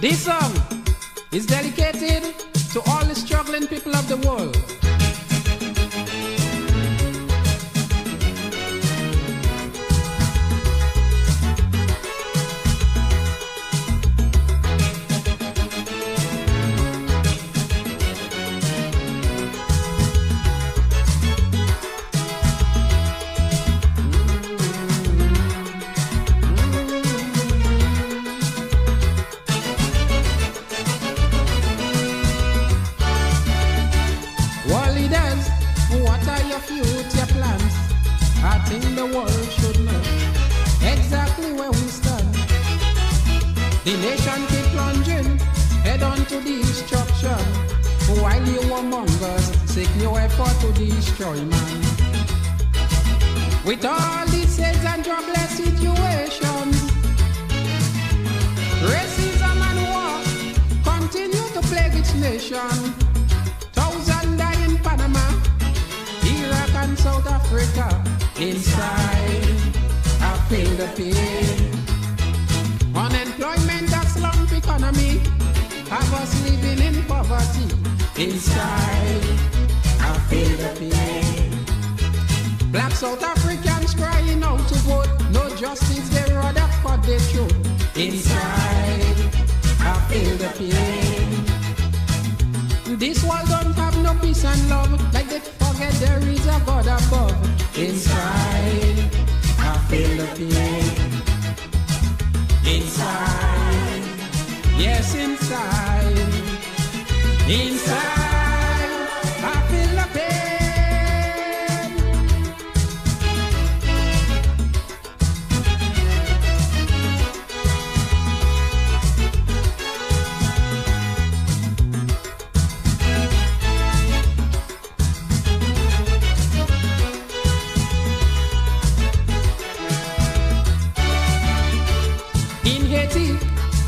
This song is dedicated to all the struggling people of the world. Future plans, I think the world should know exactly where we stand. The nation keep plunging, head on to destruction, while you warmongers seek new effort to destroy man. With all these AIDS and jobless situations, racism and war continue to plague its nation. Thousands die in Panama, Iraq and South Africa. Inside, I feel the pain. Unemployment, a slump economy, have us living in poverty. Inside, I feel the pain. Black South Africans crying out to vote. No justice, they rather cut their throat. Inside, I feel the pain. This world don't have no peace and love, like they forget there is a God above. Inside, I feel the pain. Inside, yes, inside, inside, I feel the pain.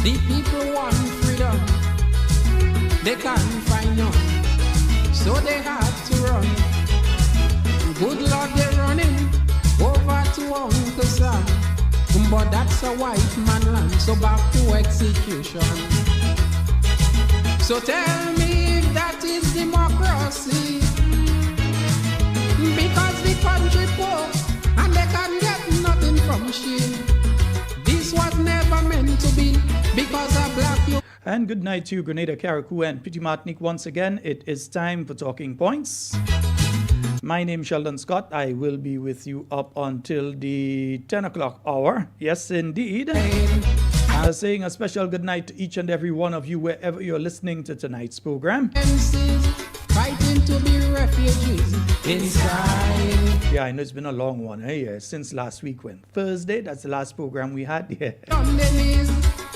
The people want freedom, they can't find none, so they had to run. Good Lord, they're running over to Uncle Sam, but that's a white man land, so back to execution. So tell me if that is democracy, because the country poor and they can get nothing from she. This was never meant to be. Because of black you. And good night to you, Grenada, Carriacou, and Petit Martinique once again. It is time for Talking Points. My name is Sheldon Scott. I will be with you up until the 10 o'clock hour. Yes, indeed. Saying a special good night to each and every one of you wherever you're listening to tonight's program. Fighting to be refugees inside. Yeah, I know it's been a long one. Hey, yeah, since last week when Thursday, that's the last program we had. Yeah.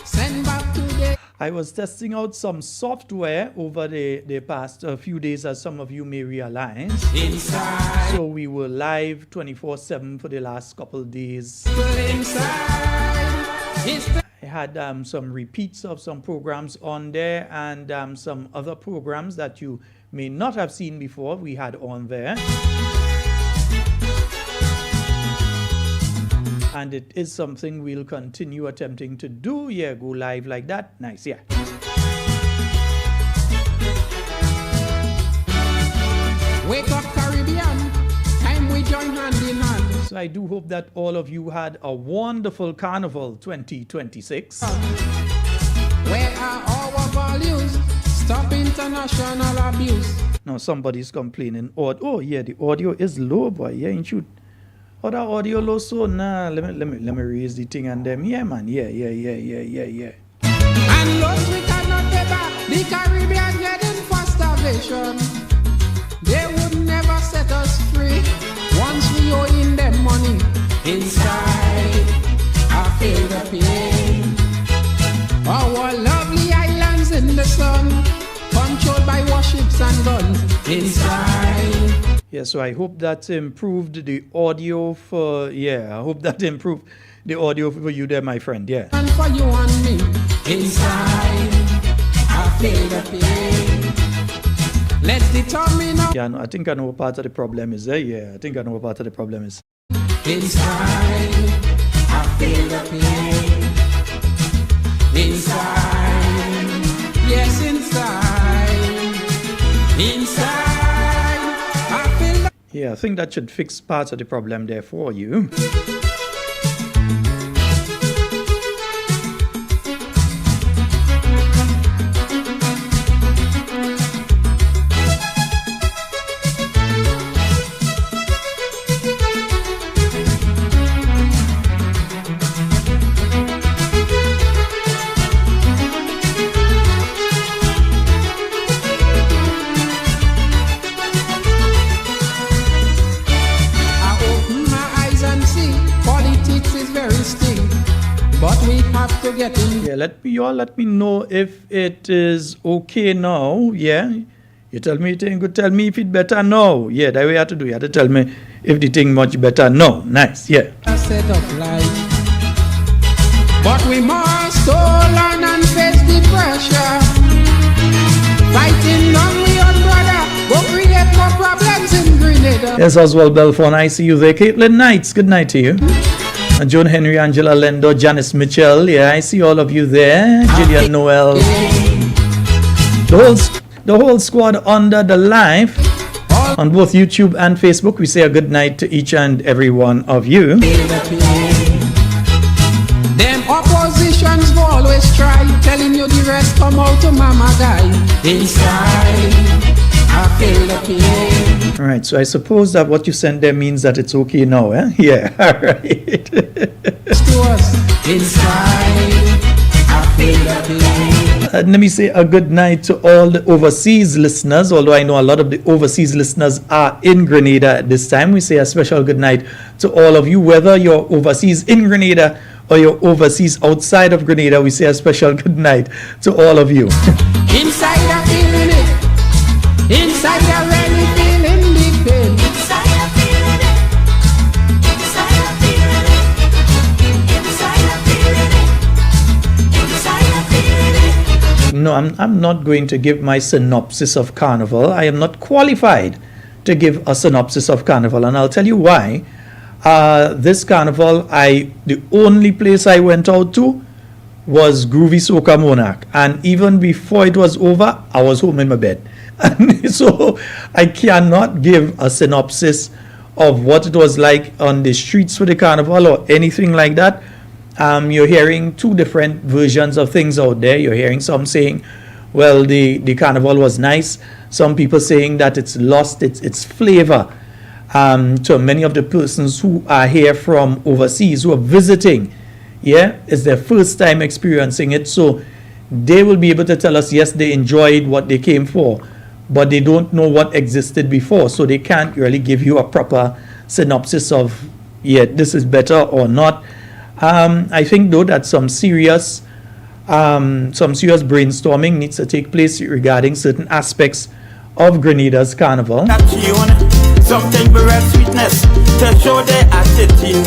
Send back today. I was testing out some software over the past few days, as some of you may realize. Inside. So we were live 24/7 for the last couple of days. Inside. I had some repeats of some programs on there, and some other programs that you may not have seen before we had on there. And it is something we'll continue attempting to do. Yeah, go live like that. Nice, yeah. Wake up, Caribbean. Time we join hand in hand. So I do hope that all of you had a wonderful Carnival 2026. Where are our values? Stop international abuse. Now somebody's complaining. Oh yeah, the audio is low, boy. Yeah, ain't you? Oh, the audio low, so nah. Let me raise the thing and them. Yeah, man. Yeah. And laws we cannot pay back. The Caribbean heading for starvation. They would never set us free once we owe in them money. Inside, I feel the pain. Our lovely islands in the sun, controlled by warships and guns. Inside. Yeah, so I hope that improved the audio for, I hope that improved the audio for you there, my friend, yeah. And for you and me, inside, I feel the pain. Let's determine now. Yeah, no, I think I know what part of the problem is there, yeah. I think I know what part of the problem is. Inside, I feel the pain. Inside. Yes, inside, I feel like Yeah, I think that should fix part of the problem there for you. I open my eyes and see politics is very sting, but we have to get in. Yeah, let me know if it is okay now. Yeah, you tell me if it better now. Yeah, that way you have to do. You have to tell me if the thing much better now. Nice. Yeah. A set of life, but we must hold on and face the pressure. Fighting on we own brother, go create more problems in Grenada. Yes, Oswald Belfon, I see you there. Caitlin Knights, good night to you. And Joan Henry, Angela Lendo, Janice Mitchell, yeah, I see all of you there. Gillian Noel, the whole squad under the live on both YouTube and Facebook. We say a good night to each and every one of you. Them oppositions will always try, telling you the rest come out to mama guy. Inside, I feel the pain. All right, so I suppose that what you sent there means that it's okay now, eh? Yeah, all right. To us, inside, I feel the pain. And let me say a good night to all the overseas listeners, although I know a lot of the overseas listeners are in Grenada at this time. We say a special good night to all of you, whether you're overseas in Grenada or you're overseas outside of Grenada. We say a special good night to all of you. Inside, I feeling it. Inside, I really feeling the pain. Inside I'm feeling it. Inside I'm feeling it. Inside I'm feeling it. Inside I'm feeling it. No, I'm not going to give my synopsis of Carnival. I am not qualified to give a synopsis of Carnival, and I'll tell you why. This Carnival, the only place I went out to was Groovy Soca Monarch, and even before it was over, I was home in my bed. And so I cannot give a synopsis of what it was like on the streets for the Carnival or anything like that. You're hearing two different versions of things out there. You're hearing some saying, well, the Carnival was nice. Some people saying that it's lost its flavor. To many of the persons who are here from overseas, who are visiting, yeah, it's their first time experiencing it. So they will be able to tell us, yes, they enjoyed what they came for, but they don't know what existed before. So they can't really give you a proper synopsis of, yeah, this is better or not. I think, though, that some serious brainstorming needs to take place regarding certain aspects of Grenada's Carnival. That tune, something with red sweetness to show their attitude.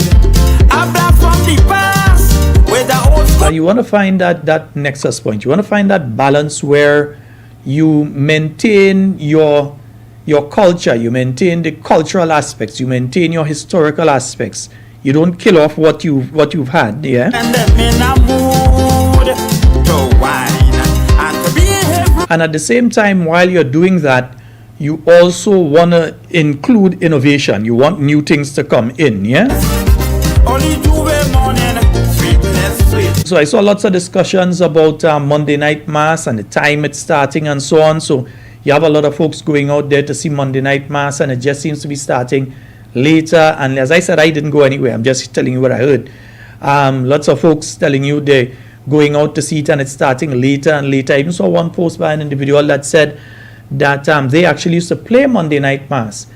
I blast from the past with the old school. You want to find that nexus point. You want to find that balance where you maintain your culture, you maintain the cultural aspects, you maintain your historical aspects. You don't kill off what you've had, yeah. And them in a mood to wine and to behave. And at the same time, while you're doing that, you also want to include innovation. You want new things to come in, yeah? Only Juve morning, sweetness, sweet. So I saw lots of discussions about Monday Night Mass and the time it's starting and so on. So you have a lot of folks going out there to see Monday Night Mass, and it just seems to be starting later. And as I said, I didn't go anywhere. I'm just telling you what I heard. Lots of folks telling you they're going out to see it and it's starting later and later. I even saw one post by an individual that said that they actually used to play Monday Night Mass,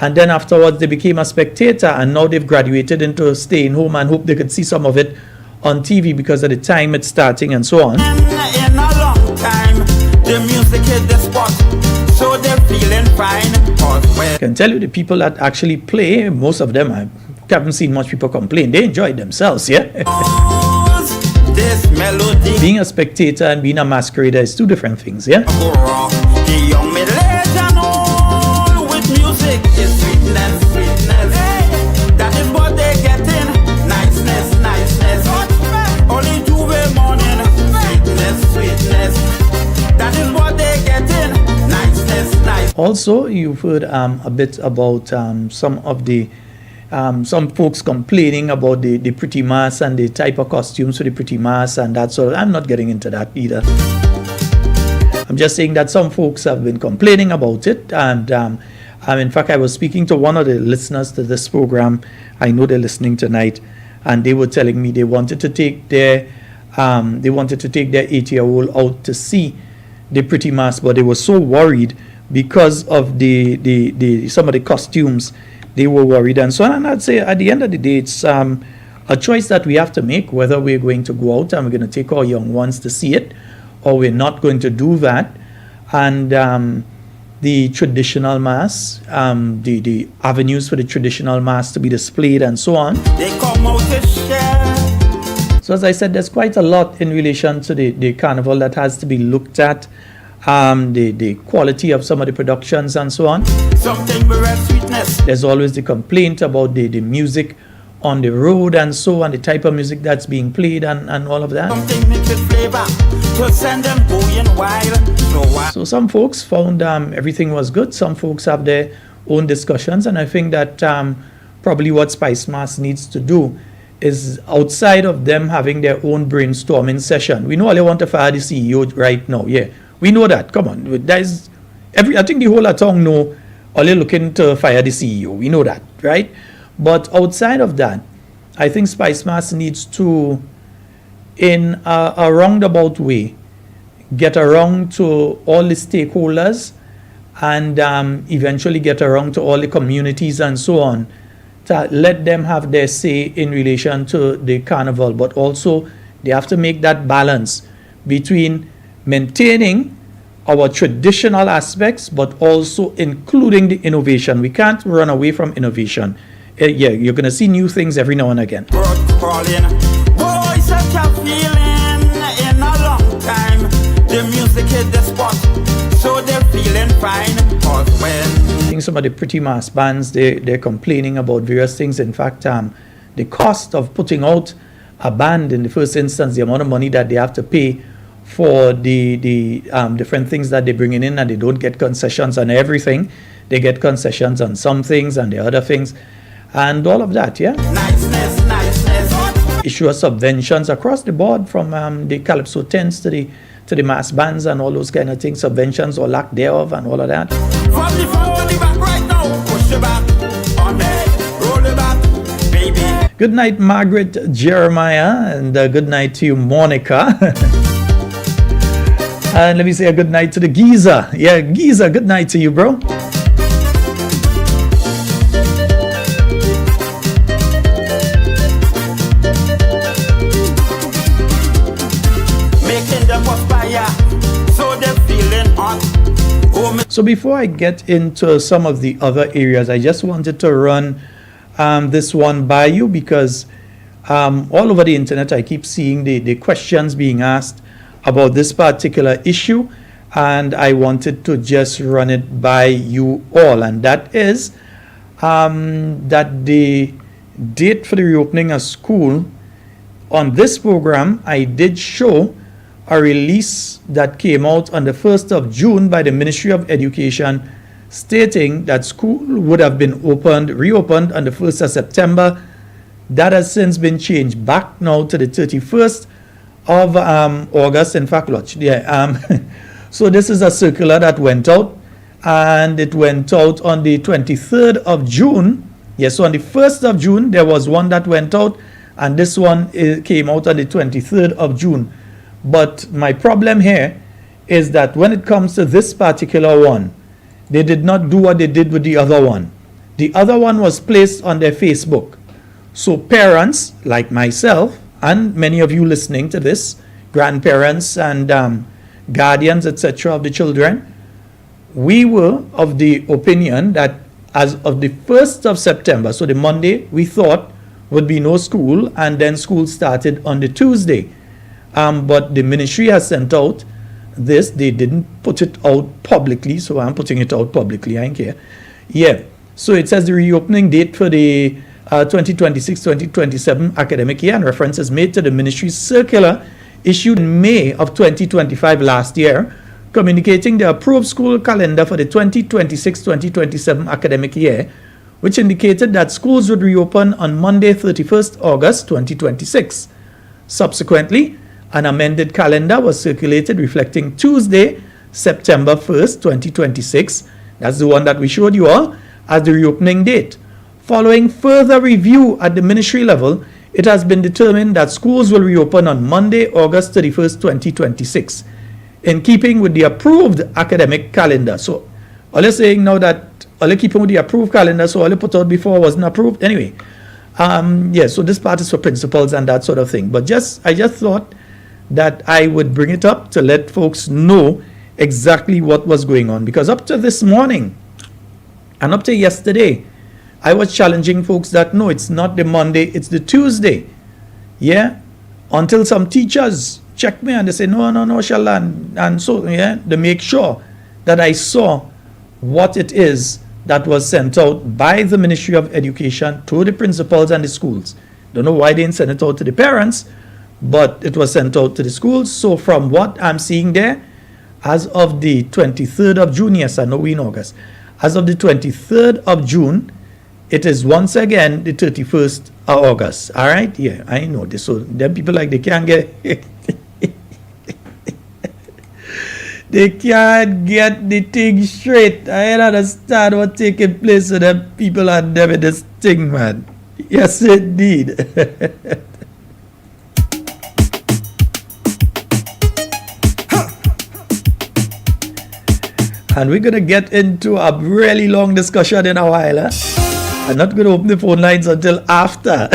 and then afterwards they became a spectator, and now they've graduated into staying home and hope they could see some of it on TV because of the time it's starting and so on. In a long time, the music hit the spot, so they're feeling fine. I can tell you the people that actually play, most of them, I haven't seen much people complain. They enjoyed themselves, yeah? This melody. Being a spectator and being a masquerader is two different things, yeah? The young middle-aged and old with music is sweetness, sweetness. That is what they're getting. Niceness, niceness. Only Juve morning, sweetness, sweetness. Also, you've heard a bit about some of the some folks complaining about the pretty mass and the type of costumes for the pretty mass and that sort of. I'm not getting into that either. I'm just saying that some folks have been complaining about it, and in fact, I was speaking to one of the listeners to this program. I know they're listening tonight, and they were telling me they wanted to take their 8-year-old out to see the pretty mass, but they were so worried because of the some of the costumes. They were worried and so on. And I'd say at the end of the day, it's a choice that we have to make, whether we're going to go out and we're going to take our young ones to see it, or we're not going to do that. And the traditional mass, the avenues for the traditional mass to be displayed and so on. They come out to share. So as I said, there's quite a lot in relation to the carnival that has to be looked at. The quality of some of the productions and so on. Something with red sweetness. There's always the complaint about the music on the road and so on, the type of music that's being played and all of that. Something mixed with flavor to send them going wild. So some folks found everything was good. Some folks have their own discussions, and I think that probably what Spice Mass needs to do is, outside of them having their own brainstorming session. We know all they want to fire the CEO right now. Yeah, we know that. Come on, there's I think the whole of town know all they're looking to fire the CEO. We know that, right? But outside of that, I think Spice Mass needs to, in a roundabout way, get around to all the stakeholders and eventually get around to all the communities and so on, to let them have their say in relation to the carnival. But also, they have to make that balance between maintaining our traditional aspects, but also including the innovation. We can't run away from innovation. Yeah, you're going to see new things every now and again. Bird calling. Boy, such a feeling in a long time. The music hit the spot, so they're feeling fine. Cause when I think some of the pretty mass bands, they're complaining about various things. In fact, the cost of putting out a band in the first instance, the amount of money that they have to pay for the different things that they're bringing in, and they don't get concessions on everything. They get concessions on some things and the other things. And all of that, yeah. niceness. Issue of subventions across the board, from the Calypso tents to the mass bands and all those kind of things, subventions or lack thereof and all of that. From the front to the back right now. Push it back. On it. Roll it back. Baby. Good night, Margaret Jeremiah, and good night to you, Monica. And let me say a good night to the Giza. Yeah, Giza, good night to you, bro. So before I get into some of the other areas, I just wanted to run this one by you, because all over the internet I keep seeing the questions being asked about this particular issue, and I wanted to just run it by you all, and that is that the date for the reopening of school. On this program, I did show a release that came out on the 1st of June by the Ministry of Education, stating that school would have been reopened on the 1st of September. That has since been changed back now to the 31st of August. In fact, watch, yeah. So this is a circular that went out, and it went out on the 23rd of June. Yes, so on the 1st of June, there was one that went out, and this one came out on the 23rd of June. But my problem here is that when it comes to this particular one, they did not do what they did with the other one. The other one was placed on their Facebook. So parents like myself, and many of you listening to this, grandparents and guardians, etc. of the children, we were of the opinion that as of the 1st of September, so the Monday, we thought would be no school, and then school started on the Tuesday. But the ministry has sent out this. They didn't put it out publicly, so I'm putting it out publicly. I don't care. Yeah. So it says the reopening date for the 2026-2027 academic year, and reference is made to the ministry's circular issued in May of 2025 last year, communicating the approved school calendar for the 2026-2027 academic year, which indicated that schools would reopen on Monday, 31st August 2026. Subsequently, an amended calendar was circulated reflecting Tuesday, September 1st, 2026. That's the one that we showed you all as the reopening date. Following further review at the ministry level, it has been determined that schools will reopen on Monday, August 31st, 2026, in keeping with the approved academic calendar. So, all you're saying now that all you're keeping with the approved calendar, so all you put out before wasn't approved. Anyway, so this part is for principals and that sort of thing. But I just thought that I would bring it up to let folks know exactly what was going on. Because up to this morning and up to yesterday, I was challenging folks that no, it's not the Monday, it's the Tuesday. Yeah? Until some teachers check me and they say, no, Sheldon. And so, yeah, they make sure that I saw what it is that was sent out by the Ministry of Education to the principals and the schools. Don't know why they didn't send it out to the parents, but it was sent out to the schools. So from what I'm seeing there, as of the 23rd of June, yes, I know we're in August. As of the 23rd of June, it is once again the 31st of August. All right? Yeah, I know this. So them people like they can't get they can't get the thing straight. I don't understand what's taking place with them people are doing this thing, man. Yes, indeed. And we're going to get into a really long discussion in a while. I'm not going to open the phone lines until after.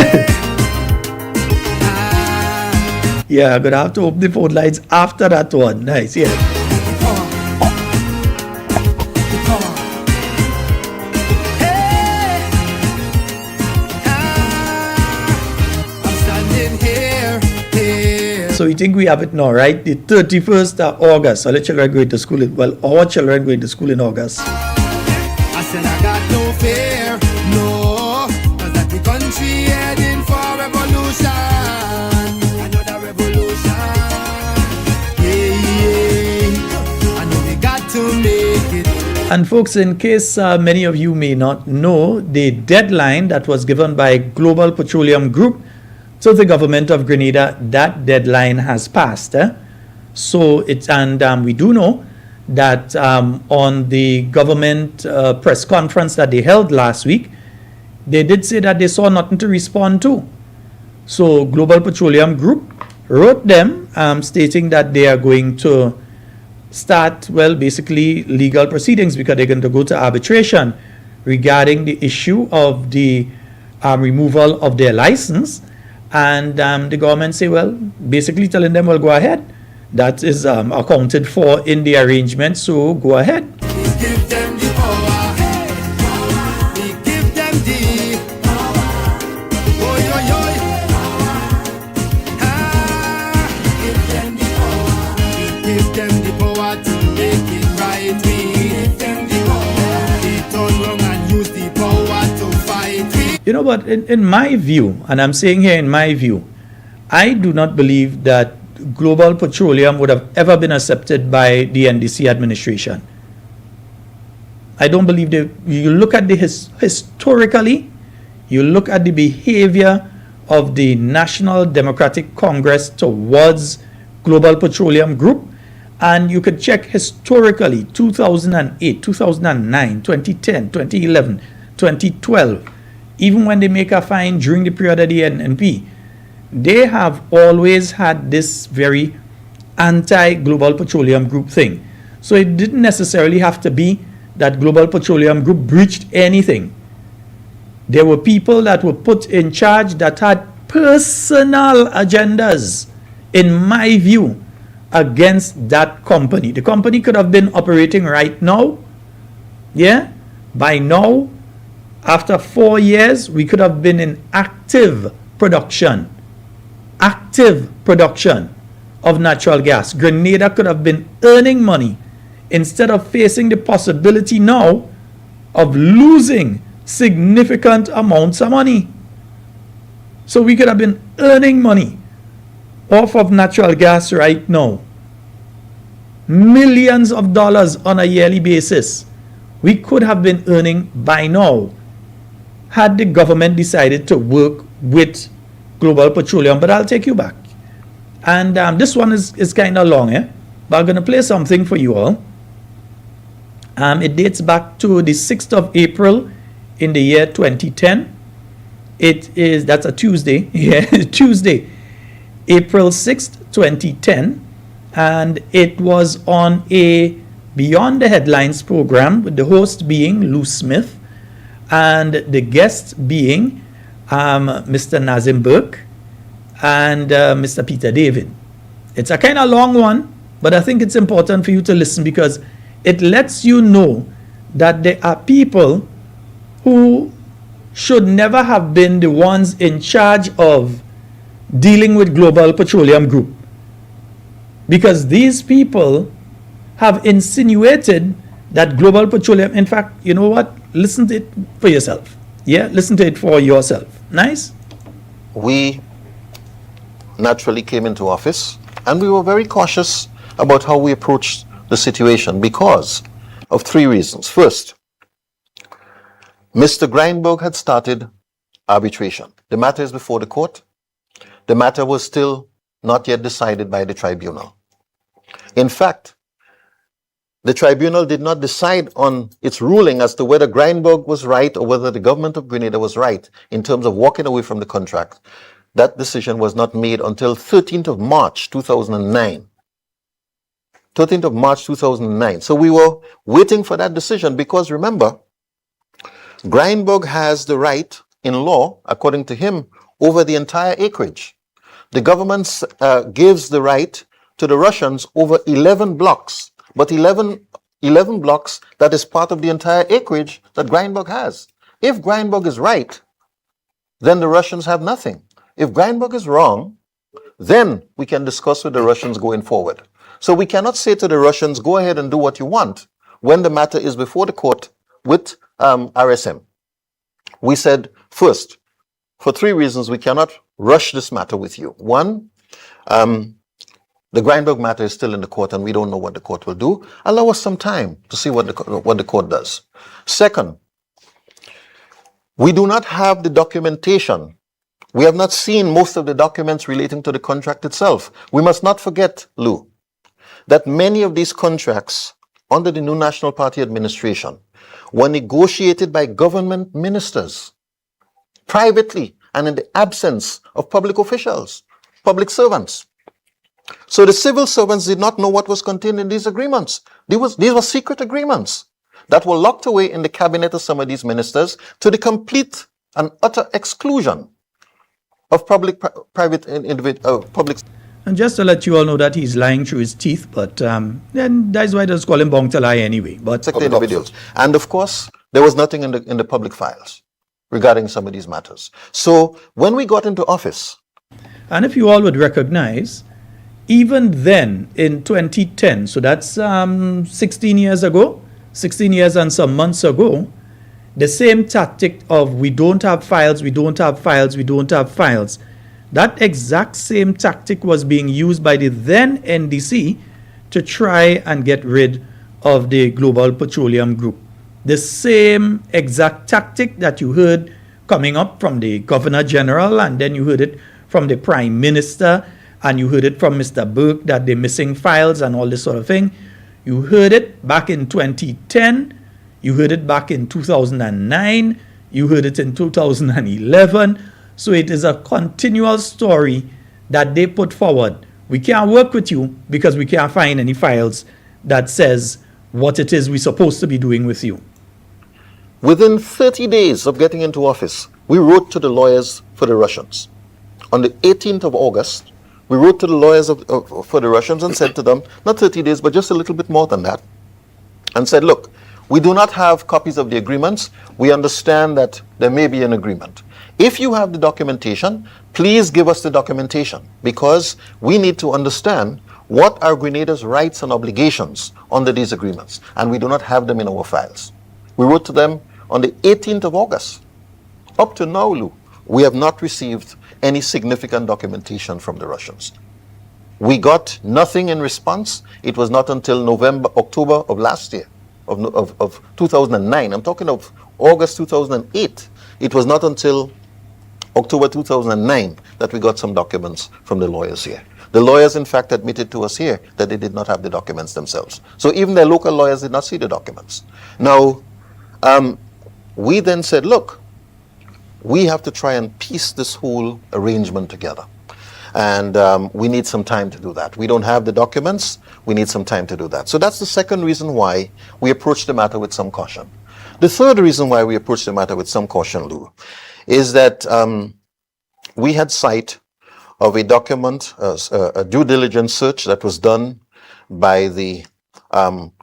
Yeah, I'm going to have to open the phone lines after that one. Nice, yeah. So we think we have it now, right? The 31st of August. All the children going to school. Our children going to school in August. I said I got no fear, no, 'cause that the country heading for revolution. Another revolution. Yeah. I know we got to make it. And folks, in case many of you may not know, the deadline that was given by Global Petroleum Group to the government of Grenada, that deadline has passed. So it's, and we do know that on the government press conference that they held last week, they did say that they saw nothing to respond to. So Global Petroleum Group wrote them stating that they are going to start, well, basically legal proceedings because they're going to go to arbitration regarding the issue of the removal of their license. And the government say, well, basically telling them, well, go ahead. That is accounted for in the arrangement, so go ahead. We give them the power. We give them the oi, oi, oi. Give them the power. We give them the power to make it right. We give them the power. They turn wrong and use the power to fight. You know, but in my view, and I'm saying here in my view, I do not believe that Global Petroleum would have ever been accepted by the NDC administration. I don't believe they. You look at the historically, you look at the behavior of the National Democratic Congress towards Global Petroleum Group, and you could check historically 2008, 2009, 2010, 2011, 2012. Even when they make a fine during the period of the NNP, they have always had this very anti-Global Petroleum Group thing. So it didn't necessarily have to be that Global Petroleum Group breached anything. There were people that were put in charge that had personal agendas, in my view, against that company. The company could have been operating right now. Yeah? By now, after 4 years, we could have been in active production of natural gas. Grenada could have been earning money instead of facing the possibility now of losing significant amounts of money. So we could have been earning money off of natural gas right now. millions of dollars on a yearly basis we could have been earning by now had the government decided to work with Global Petroleum. But I'll take you back. And this one is kind of long, but I'm going to play something for you all. It dates back to the 6th of April in the year 2010. That's a Tuesday, Tuesday, April 6th, 2010. And it was on a Beyond the Headlines program, with the host being Lou Smith and the guest being Mr. Nazim Burke and Mr. Peter David. It's a kind of long one, but I think it's important for you to listen because it lets you know that there are people who should never have been the ones in charge of dealing with Global Petroleum Group. Because these people have insinuated that Global Petroleum, in fact, you know what? Listen to it for yourself. Yeah, listen to it for yourself. Nice? We naturally came into office and we were very cautious about how we approached the situation because of three reasons. First, Mr. Grindberg had started arbitration. The matter is before the court. The matter was still not yet decided by the tribunal. In fact, the tribunal did not decide on its ruling as to whether Grindberg was right or whether the government of Grenada was right in terms of walking away from the contract. That decision was not made until 13th of March 2009. 13th of March 2009. So we were waiting for that decision because remember, Grindberg has the right in law, according to him, over the entire acreage. The government gives the right to the Russians over 11 blocks, but 11 blocks that is part of the entire acreage that Grindberg has. If Grindberg is right, then the Russians have nothing. If Grindberg is wrong, then we can discuss with the Russians going forward. So we cannot say to the Russians, go ahead and do what you want when the matter is before the court with RSM. We said, first, for three reasons, we cannot rush this matter with you. One, the Grindberg matter is still in the court and we don't know what the court will do. Allow us some time to see what the court does. Second, we do not have the documentation. We have not seen most of the documents relating to the contract itself. We must not forget, Lou, that many of these contracts under the new National Party administration were negotiated by government ministers privately and in the absence of public officials, public servants. So the civil servants did not know what was contained in these agreements. These were secret agreements that were locked away in the cabinet of some of these ministers to the complete and utter exclusion of public. And just to let you all know that he's lying through his teeth, but then that's why they just call him Bong to lie anyway. But individuals. And of course, there was nothing in the public files regarding some of these matters. So when we got into office, and if you all would recognize, even then in 2010, so that's 16 years ago, 16 years and some months ago, the same tactic of we don't have files, we don't have files, we don't have files. That exact same tactic was being used by the then NDC to try and get rid of the Global Petroleum Group. The same exact tactic that you heard coming up from the Governor General, and then you heard it from the Prime Minister, and you heard it from Mr. Burke that they're missing files and all this sort of thing. You heard it back in 2010, you heard it back in 2009, you heard it in 2011. So it is a continual story that they put forward. We can't work with you because we can't find any files that says what it is we're supposed to be doing with you. Within 30 days of getting into office, we wrote to the lawyers for the Russians. On the 18th of August, we wrote to the lawyers for the Russians and said to them, not 30 days, but just a little bit more than that, and said, look, we do not have copies of the agreements. We understand that there may be an agreement. If you have the documentation, please give us the documentation because we need to understand what are Grenada's rights and obligations under these agreements, and we do not have them in our files. We wrote to them on the 18th of August. Up to now, Lou, we have not received any significant documentation from the Russians. We got nothing in response. It was not until October of last year, of 2009. I'm talking of August 2008. It was not until October 2009 that we got some documents from the lawyers here. The lawyers, in fact, admitted to us here that they did not have the documents themselves. So even their local lawyers did not see the documents. Now, we then said, look, we have to try and piece this whole arrangement together. And we need some time to do that. We don't have the documents. We need some time to do that. So that's the second reason why we approached the matter with some caution. The third reason why we approached the matter with some caution, Lou, is that we had sight of a document, a due diligence search that was done by the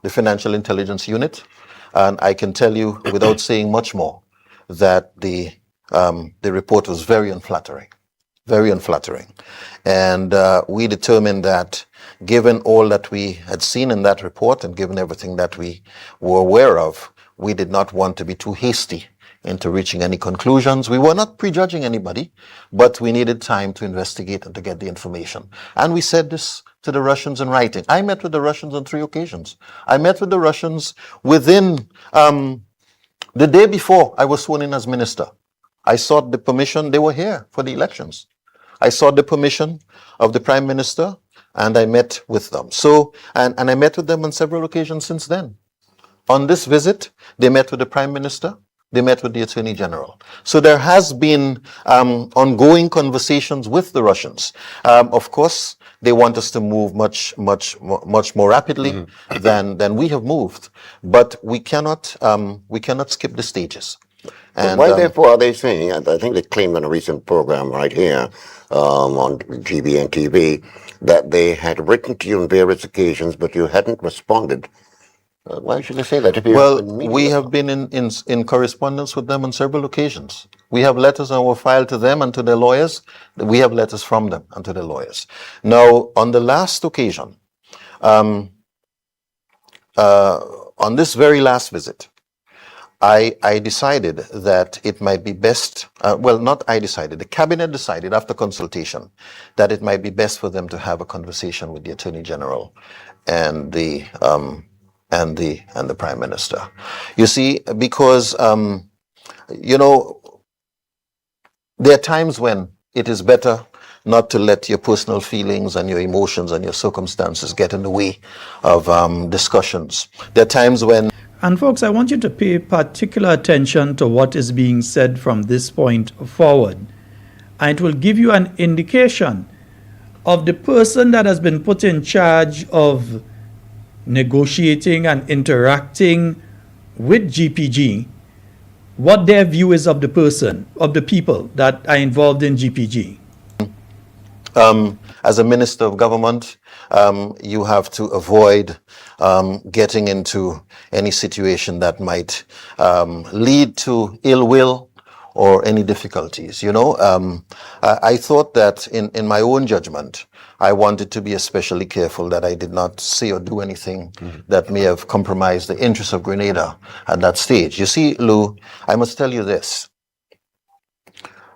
Financial Intelligence Unit. And I can tell you, without saying much more, that the report was very unflattering. Very unflattering. And we determined that given all that we had seen in that report and given everything that we were aware of, we did not want to be too hasty into reaching any conclusions. We were not prejudging anybody, but we needed time to investigate and to get the information. And we said this to the Russians in writing. I met with the Russians on 3 occasions. I met with the Russians within the day before I was sworn in as minister. I sought the permission. They were here for the elections. I sought the permission of the Prime Minister and I met with them. So, and I met with them on several occasions since then. On this visit, they met with the Prime Minister, they met with the Attorney General. So there has been ongoing conversations with the Russians. Of course, they want us to move much more rapidly than we have moved, but we cannot skip the stages. And why, therefore, are they saying, and I think they claimed on a recent program right here on GBN TV, that they had written to you on various occasions, but you hadn't responded? Why should they say that? Well, we have been in correspondence with them on several occasions. We have letters on our file to them and to their lawyers. We have letters from them and to their lawyers. Now, on the last occasion, on this very last visit, I decided that it might be best, well, not I decided, the cabinet decided after consultation that it might be best for them to have a conversation with the Attorney General and the Prime Minister. You see, because, you know, there are times when it is better not to let your personal feelings and your emotions and your circumstances get in the way of discussions. There are times when... And folks, I want you to pay particular attention to what is being said from this point forward. And it will give you an indication of the person that has been put in charge of negotiating and interacting with GPG, what their view is of the person, of the people that are involved in GPG. As a minister of government, you have to avoid getting into any situation that might lead to ill will or any difficulties. You know, I thought that in my own judgment, I wanted to be especially careful that I did not say or do anything that may have compromised the interests of Grenada at that stage. You see, Lou, I must tell you this.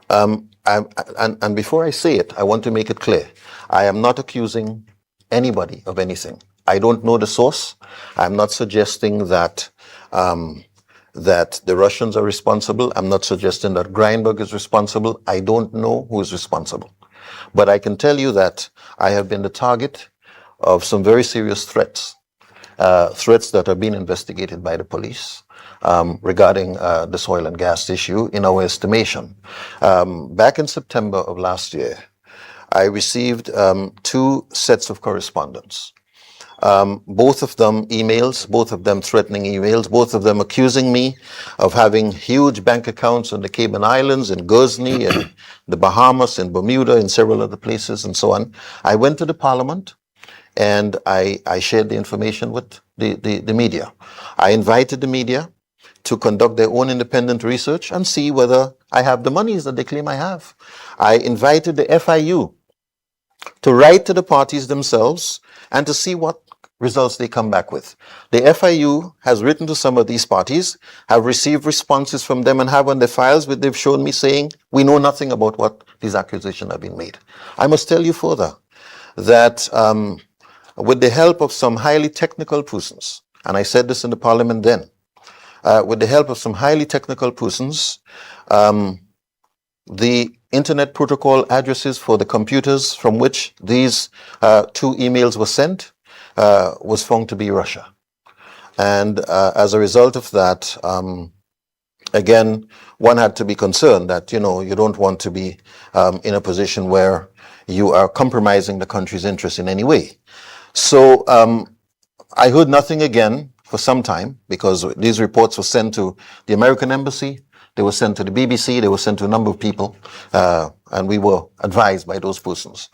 And before I say it, I want to make it clear. I am not accusing anybody of anything. I don't know the source. I'm not suggesting that that the Russians are responsible. I'm not suggesting that Greinberg is responsible. I don't know who is responsible. But I can tell you that I have been the target of some very serious threats, threats that are being investigated by the police. Regarding this oil and gas issue, in our estimation. Back in September of last year, I received 2 sets of correspondence. Both of them emails, both of them threatening emails, both of them accusing me of having huge bank accounts on the Cayman Islands, in Guernsey, and the Bahamas, in Bermuda, in several other places, and so on. I went to the Parliament and I shared the information with the media. I invited the media to conduct their own independent research and see whether I have the monies that they claim I have. I invited the FIU to write to the parties themselves and to see what results they come back with. The FIU has written to some of these parties, have received responses from them, and have on their files where they've shown me saying, we know nothing about what these accusations have been made. I must tell you further that with the help of some highly technical persons, and I said this in the parliament then, with the help of some highly technical persons, the internet protocol addresses for the computers from which these two emails were sent was found to be Russia. And as a result of that, again, one had to be concerned that, you know, you don't want to be in a position where you are compromising the country's interest in any way. So I heard nothing again for some time, because these reports were sent to the American embassy, they were sent to the BBC, they were sent to a number of people, and we were advised by those persons.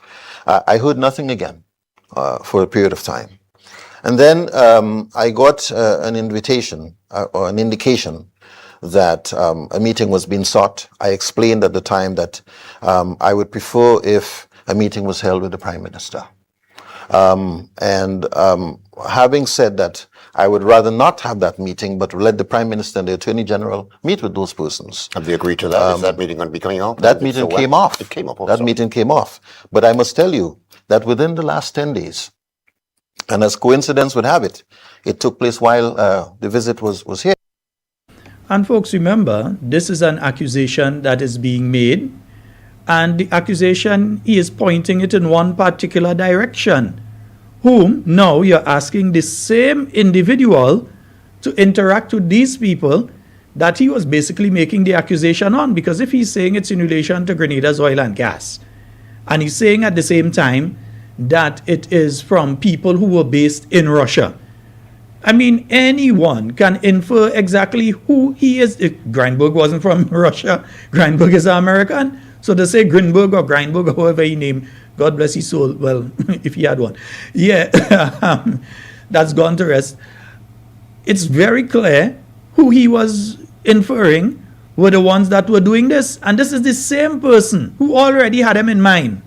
I heard nothing again for a period of time. And then I got an invitation or an indication that a meeting was being sought. I explained at the time that I would prefer if a meeting was held with the Prime Minister. Having said that, I would rather not have that meeting, but let the Prime Minister and the Attorney General meet with those persons. Have they agreed to that? Is that meeting going to be coming off? That meeting came off. It came off also. That meeting came off. But I must tell you that within the last 10 days, and as coincidence would have it, it took place while the visit was here. And folks, remember, this is an accusation that is being made, and the accusation, he is pointing it in one particular direction, whom now you're asking the same individual to interact with these people that he was basically making the accusation on. Because if he's saying it's in relation to Grenada's oil and gas, and he's saying at the same time that it is from people who were based in Russia, I mean, anyone can infer exactly who he is. If Grindberg wasn't from Russia, Grindberg is American. So to say Grinberg or Grindberg or however he named, God bless his soul, well, if he had one. Yeah, that's gone to rest. It's very clear who he was inferring were the ones that were doing this. And this is the same person who already had him in mind.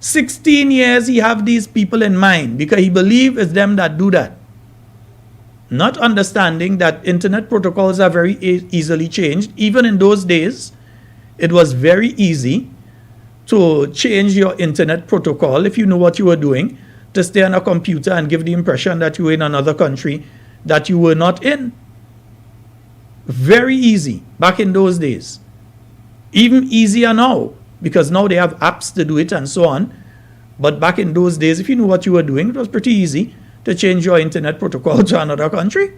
16 years he have these people in mind because he believes it's them that do that. Not understanding that internet protocols are very easily changed. Even in those days, it was very easy to change your internet protocol if you know what you were doing, to stay on a computer and give the impression that you were in another country that you were not in. Very easy back in those days. Even easier now, because now they have apps to do it and so on. But back in those days, if you knew what you were doing, it was pretty easy to change your internet protocol to another country.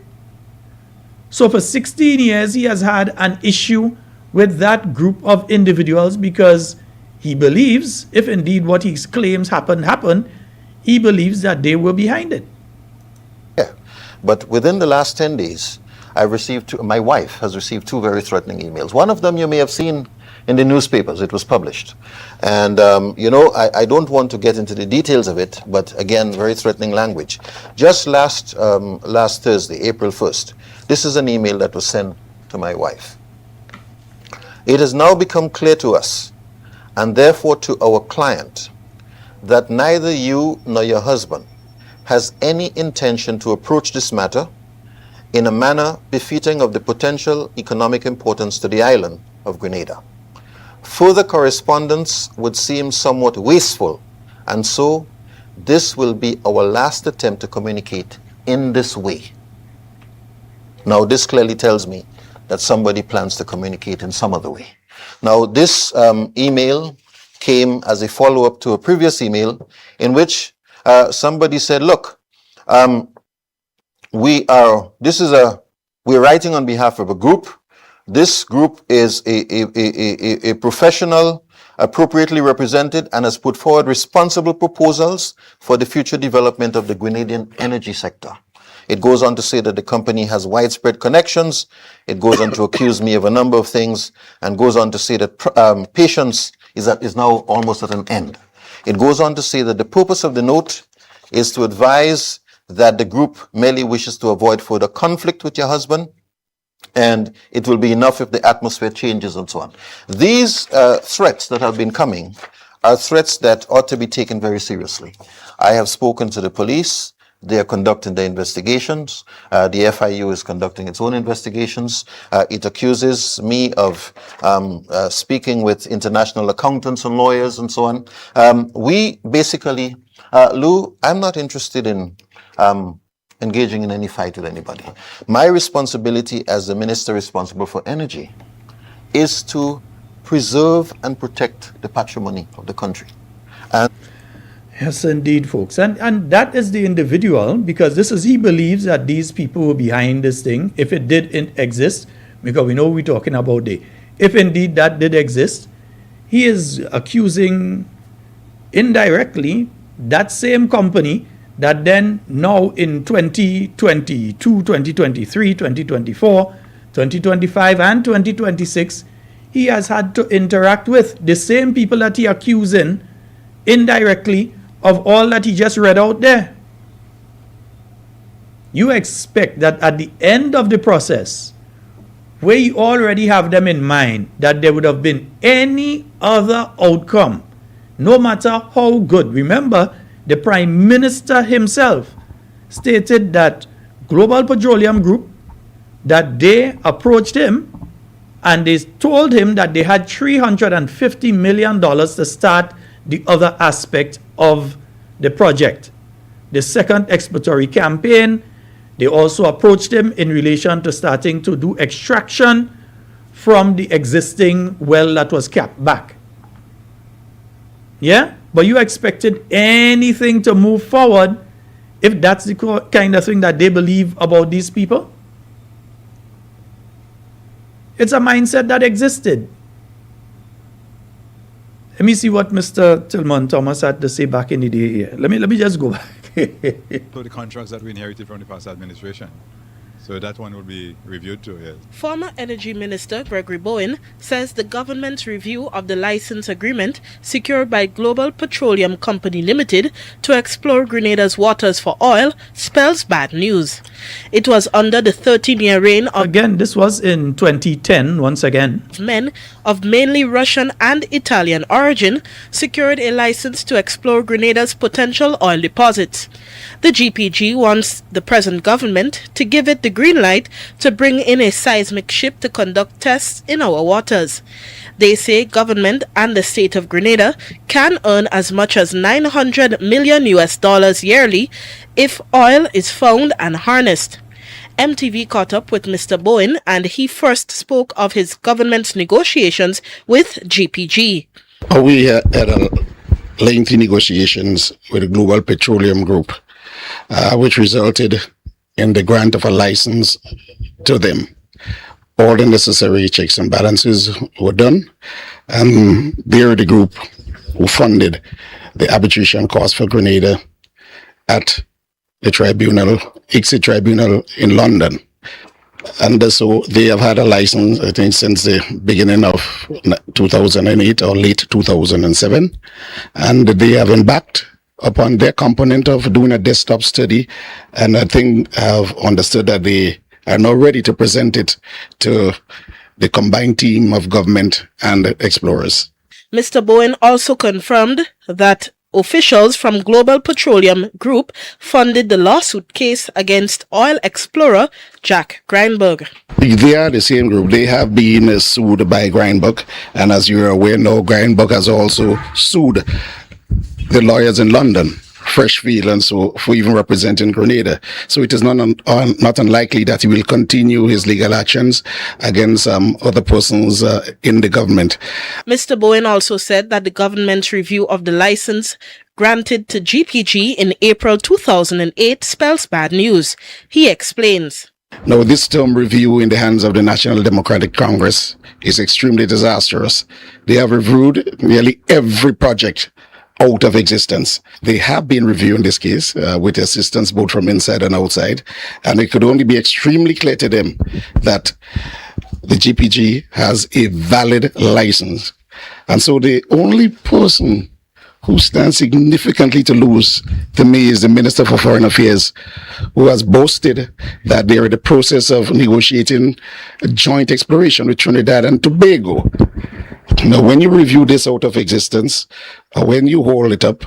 So for 16 years, he has had an issue with that group of individuals because he believes, if indeed what he claims happened, he believes that they were behind it. Yeah, but within the last 10 days, my wife has received two very threatening emails. One of them you may have seen in the newspapers. It was published. And, I don't want to get into the details of it, but again, very threatening language. Just last Thursday, April 1st, this is an email that was sent to my wife. It has now become clear to us, and therefore to our client, that neither you nor your husband has any intention to approach this matter in a manner befitting of the potential economic importance to the island of Grenada. Further correspondence would seem somewhat wasteful, and so this will be our last attempt to communicate in this way. Now, this clearly tells me that somebody plans to communicate in some other way. Now, this email came as a follow-up to a previous email in which somebody said, look, we're writing on behalf of a group. This group is a professional, appropriately represented, and has put forward responsible proposals for the future development of the Grenadian energy sector. It goes on to say that the company has widespread connections. It goes on to accuse me of a number of things, and goes on to say that patience is now almost at an end. It goes on to say that the purpose of the note is to advise that the group merely wishes to avoid further conflict with your husband, and it will be enough if the atmosphere changes and so on. These threats that have been coming are threats that ought to be taken very seriously. I have spoken to the police. They are conducting their investigations. The FIU is conducting its own investigations. It accuses me of speaking with international accountants and lawyers and so on. We basically, Lou, I'm not interested in engaging in any fight with anybody. My responsibility as the minister responsible for energy is to preserve and protect the patrimony of the country. And Yes, indeed, folks. And that is the individual, because this is, he believes that these people were behind this thing, if it did exist, because we know we're talking about if indeed that did exist, he is accusing indirectly that same company that then now in 2022, 2023, 2024, 2025, and 2026, he has had to interact with the same people that he accusing indirectly of all that he just read out there. You expect that at the end of the process, where you already have them in mind, that there would have been any other outcome, no matter how good. Remember, the Prime Minister himself stated that Global Petroleum Group, that they approached him and they told him that they had $350 million to start the other aspect of the project. The second exploratory campaign, they also approached him in relation to starting to do extraction from the existing well that was capped back. Yeah? But you expected anything to move forward if that's the kind of thing that they believe about these people? It's a mindset that existed. Let me see what Mr. Tillman Thomas had to say back in the day here. Let me just go back. So the contracts that we inherited from the past administration. So that one will be reviewed too, yes. Former Energy Minister Gregory Bowen says the government's review of the license agreement secured by Global Petroleum Company Limited to explore Grenada's waters for oil spells bad news. It was under the 13-year reign of Again, this was in 2010, once again. men of mainly Russian and Italian origin secured a license to explore Grenada's potential oil deposits. The GPG wants the present government to give it the green light to bring in a seismic ship to conduct tests in our waters. They say government and the state of Grenada can earn as much as $900 million yearly if oil is found and harnessed. MTV caught up with Mr. Bowen and he first spoke of his government's negotiations with GPG. We had a lengthy negotiations with the Global Petroleum Group, which resulted in the grant of a license to them. All the necessary checks and balances were done, and they're the group who funded the arbitration cost for Grenada at the tribunal, ICSID tribunal in London. And so they have had a license, I think, since the beginning of 2008 or late 2007. And they have embarked upon their component of doing a desktop study. And I think I've understood that they are now ready to present it to the combined team of government and explorers. Mr. Bowen also confirmed that officials from Global Petroleum Group funded the lawsuit case against oil explorer Jack Grindberg. They are the same group. They have been sued by Grindberg, and as you're aware now, Grindberg has also sued the lawyers in London, Freshfield, and so for even representing Grenada. So it is not unlikely that he will continue his legal actions against other persons in the government. Mr. Bowen also said that the government's review of the license granted to GPG in April 2008 spells bad news. He explains. Now, this term review in the hands of the National Democratic Congress is extremely disastrous. They have reviewed nearly every project out of existence. They have been reviewing this case with assistance both from inside and outside, and it could only be extremely clear to them that the GPG has a valid license. And so the only person who stands significantly to lose to me is the Minister for Foreign Affairs, who has boasted that they are in the process of negotiating a joint exploration with Trinidad and Tobago. Now, when you review this out of existence, or when you hold it up,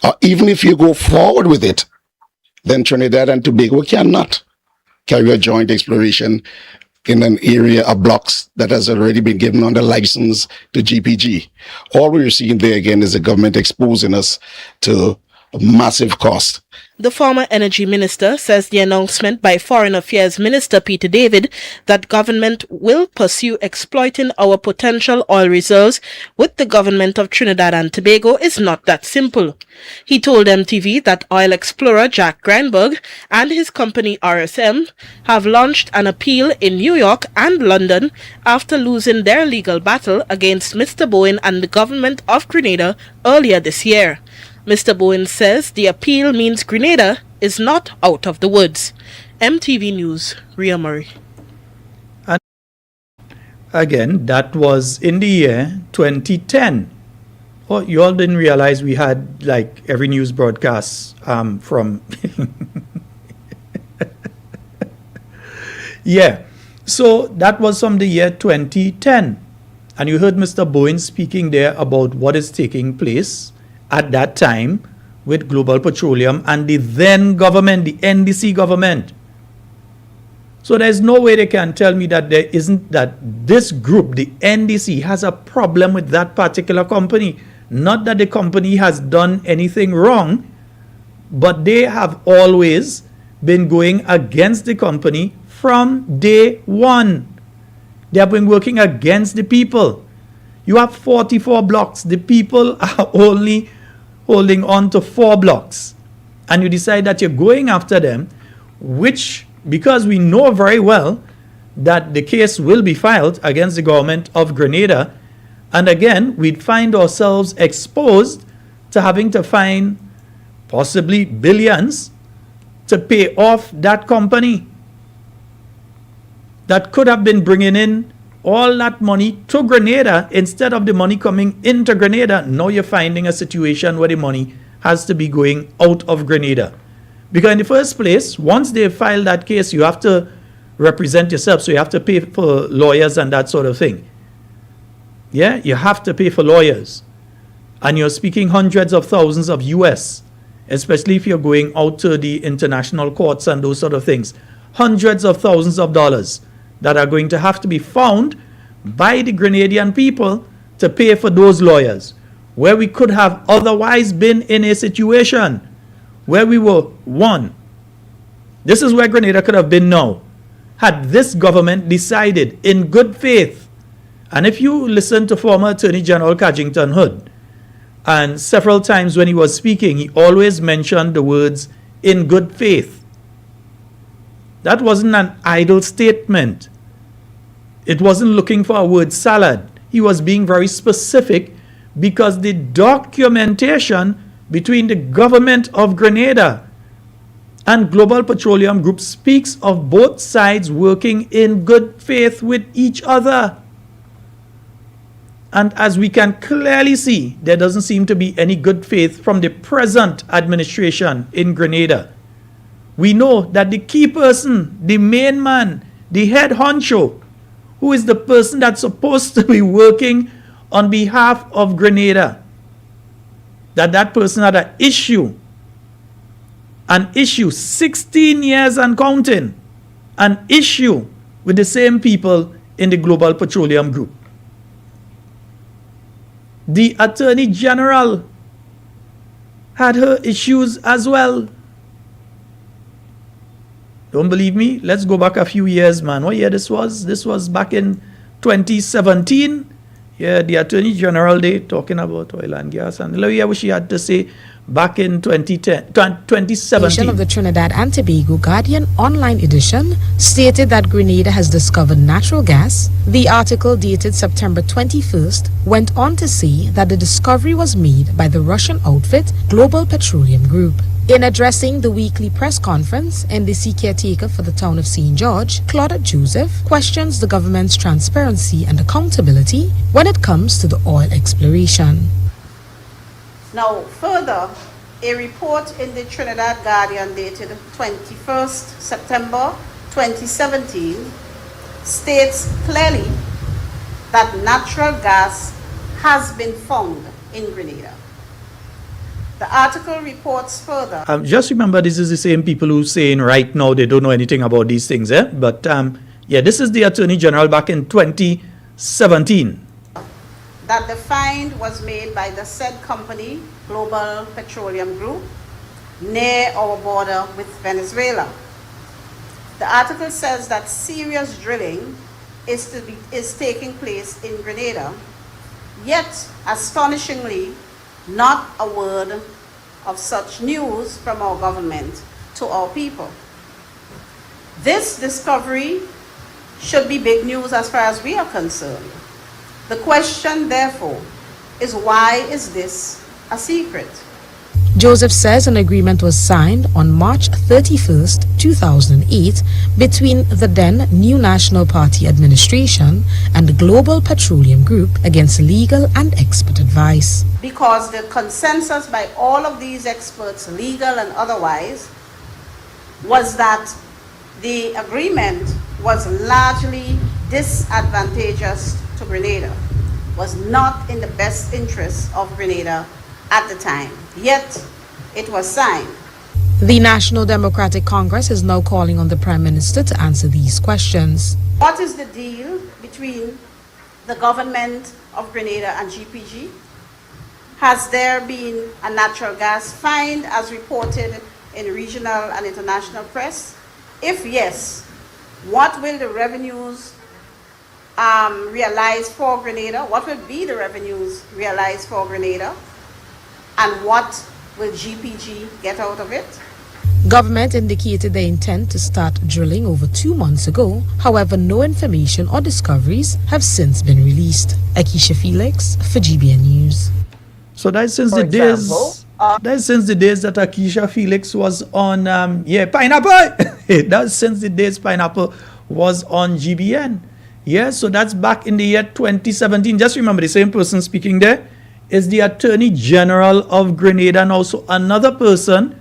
or even if you go forward with it, then Trinidad and Tobago cannot carry a joint exploration in an area of blocks that has already been given under license to GPG. All we're seeing there again is the government exposing us to massive cost. The former energy minister says the announcement by Foreign Affairs Minister Peter David that government will pursue exploiting our potential oil reserves with the government of Trinidad and Tobago is not that simple. He told MTV that oil explorer Jack Greenberg and his company RSM have launched an appeal in New York and London after losing their legal battle against Mr. Bowen and the government of Grenada earlier this year. Mr. Bowen says the appeal means Grenada is not out of the woods. MTV News, Ria Murray. And again, that was in the year 2010. Oh, you all didn't realize we had like every news broadcast from... Yeah, so that was from the year 2010. And you heard Mr. Bowen speaking there about what is taking place at that time with Global Petroleum and the then government, the NDC government. So there's no way they can tell me that there isn't, that this group, the NDC, has a problem with that particular company. Not that the company has done anything wrong, but they have always been going against the company from day one. They have been working against the people. You have 44 blocks. The people are only holding on to 4 blocks. And you decide that you're going after them, which, because we know very well that the case will be filed against the government of Grenada, and again, we'd find ourselves exposed to having to find possibly billions to pay off that company that could have been bringing in all that money to Grenada instead of the money coming into Grenada. Now you're finding a situation where the money has to be going out of Grenada. Because in the first place, once they file that case, you have to represent yourself. So you have to pay for lawyers and that sort of thing. Yeah, you have to pay for lawyers. And you're speaking hundreds of thousands of US, especially if you're going out to the international courts and those sort of things. Hundreds of thousands of dollars that are going to have to be found by the Grenadian people to pay for those lawyers, where we could have otherwise been in a situation where we were one. This is where Grenada could have been now, had this government decided in good faith. And if you listen to former Attorney General Cadgington Hood, and several times when he was speaking, he always mentioned the words in good faith. That wasn't an idle statement. It wasn't looking for a word salad. He was being very specific because the documentation between the government of Grenada and Global Petroleum Group speaks of both sides working in good faith with each other. And as we can clearly see, there doesn't seem to be any good faith from the present administration in Grenada. We know that the key person, the main man, the head honcho, who is the person that's supposed to be working on behalf of Grenada, that person had an issue 16 years and counting, an issue with the same people in the Global Petroleum Group. The Attorney General had her issues as well. Don't believe me? Let's go back a few years, man. What year this was? This was back in 2017. Yeah, the Attorney General Day talking about oil and gas. And let me hear what she had to say back in 2017. Of the Trinidad and Tobago Guardian online edition stated that Grenada has discovered natural gas. The article, dated September 21st, went on to say that the discovery was made by the Russian outfit Global Petroleum Group. In addressing the weekly press conference, NDC caretaker for the town of St. George, Claudette Joseph, questions the government's transparency and accountability when it comes to the oil exploration. Now, further, a report in the Trinidad Guardian dated 21st September 2017 states clearly that natural gas has been found in Grenada. The article reports further. Just remember, this is the same people who saying right now they don't know anything about these things, eh? But yeah, this is the Attorney General back in 2017. That the find was made by the said company, Global Petroleum Group, near our border with Venezuela. The article says that serious drilling is taking place in Grenada, yet astonishingly, not a word of such news from our government to our people. This discovery should be big news as far as we are concerned. The question, therefore, is why is this a secret? Joseph says an agreement was signed on March 31st, 2008 between the then New National Party administration and the Global Petroleum Group against legal and expert advice. Because the consensus by all of these experts, legal and otherwise, was that the agreement was largely disadvantageous to Grenada, was not in the best interest of Grenada at the time. Yet, it was signed. The National Democratic Congress is now calling on the Prime Minister to answer these questions. What is the deal between the government of Grenada and GPG? Has there been a natural gas find as reported in regional and international press? If yes, what will the revenues realized for Grenada? What will be the revenues realized for Grenada? And what will GPG get out of it? Government indicated their intent to start drilling over 2 months ago. However, no information or discoveries have since been released. Akisha Felix for GBN News. So that's since the days. That's since the days that Akisha Felix was on Pineapple. That's since the days Pineapple was on GBN. Yeah, so that's back in the year 2017. Just remember, the same person speaking there is the Attorney General of Grenada, and also another person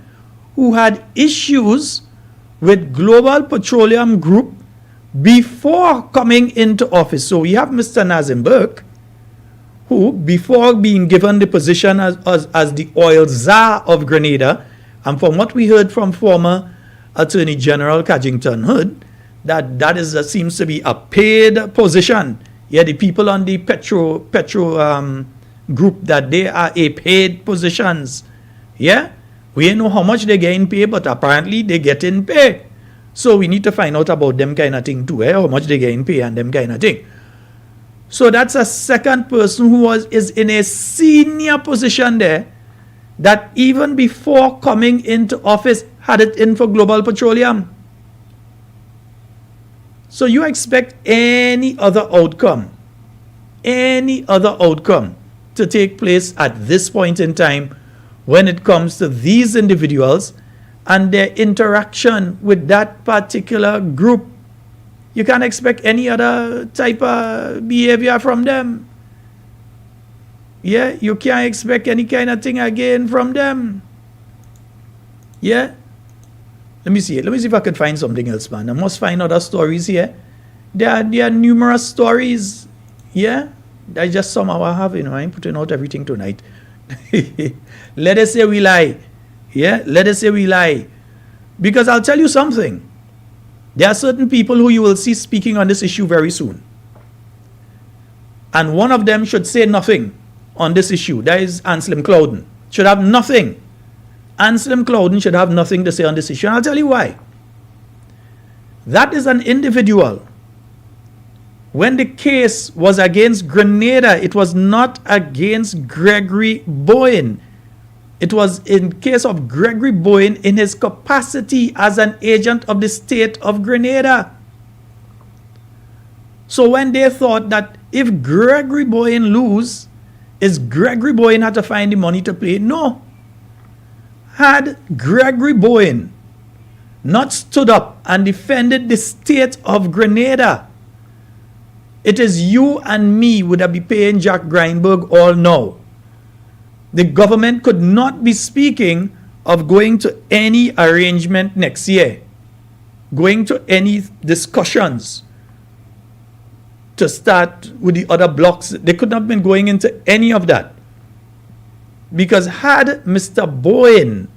who had issues with Global Petroleum Group before coming into office. So we have Mr. Nazim Burke, who, before being given the position as the oil czar of Grenada, and from what we heard from former Attorney General Cadgington Hood, that seems to be a paid position. Yeah, the people on the petro group, that they are a paid positions. Yeah, we don't know how much they getting paid, but apparently they getting paid. So we need to find out about them kind of thing too, how much they getting paid and them kind of thing. So that's a second person who is in a senior position there, that even before coming into office had it in for Global Petroleum. So you expect any other outcome to take place at this point in time when it comes to these individuals and their interaction with that particular group. You can't expect any other type of behavior from them. Yeah, you can't expect any kind of thing again from them. Yeah. Let me see if I can find something else, man. I must find other stories here. There are numerous stories. Yeah. I just somehow have, I'm putting out everything tonight. Let us say we lie. Yeah, let us say we lie. Because I'll tell you something. There are certain people who you will see speaking on this issue very soon. And one of them should say nothing on this issue. That is Anselm Clouden. Should have nothing. Anselm Clouden should have nothing to say on this issue. And I'll tell you why. That is an individual. When the case was against Grenada, it was not against Gregory Bowen. It was in case of Gregory Bowen in his capacity as an agent of the state of Grenada. So when they thought that if Gregory Bowen lose, is Gregory Bowen had to find the money to pay? No. Had Gregory Bowen not stood up and defended the state of Grenada, it is you and me would have been paying Jack Greinberg all now. The government could not be speaking of going to any arrangement next year, going to any discussions to start with the other blocks. They could not have been going into any of that. Because had Mr. Bowen,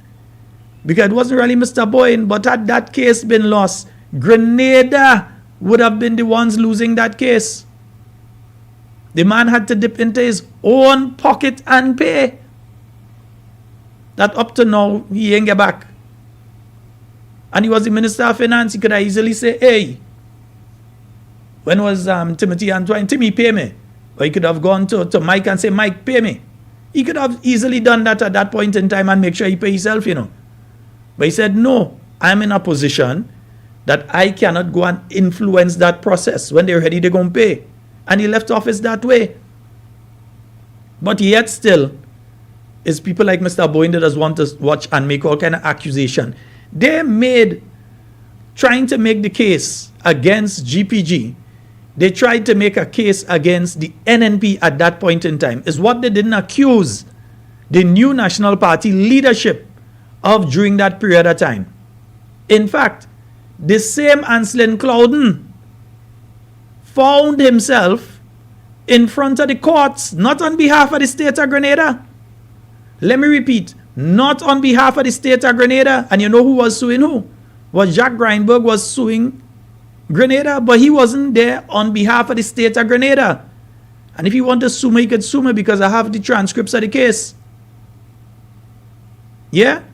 because it wasn't really Mr. Bowen, but had that case been lost, Grenada would have been the ones losing that case. The man had to dip into his own pocket and pay. That up to now, he ain't get back. And he was the Minister of Finance. He could have easily say, hey, when was Timothy Antoine? Timmy, pay me. Or he could have gone to Mike and say, Mike, pay me. He could have easily done that at that point in time and make sure he pay himself, you know. But he said, no, I'm in a position that I cannot go and influence that process. When they're ready, they're going to pay. And he left office that way. But yet still, it's people like Mr. Bowen that does want to watch and make all kind of accusation. They trying to make the case against GPG. They tried to make a case against the NNP at that point in time. Is what they didn't accuse the new National Party leadership of during that period of time. In fact, the same Anselm Clouden found himself in front of the courts, not on behalf of the state of Grenada. Let me repeat, not on behalf of the state of Grenada. And you know who was suing who? Was Jack Greinberg was suing Grenada, but he wasn't there on behalf of the state of Grenada. And if you want to sue me, you could sue me because I have the transcripts of the case. Yeah?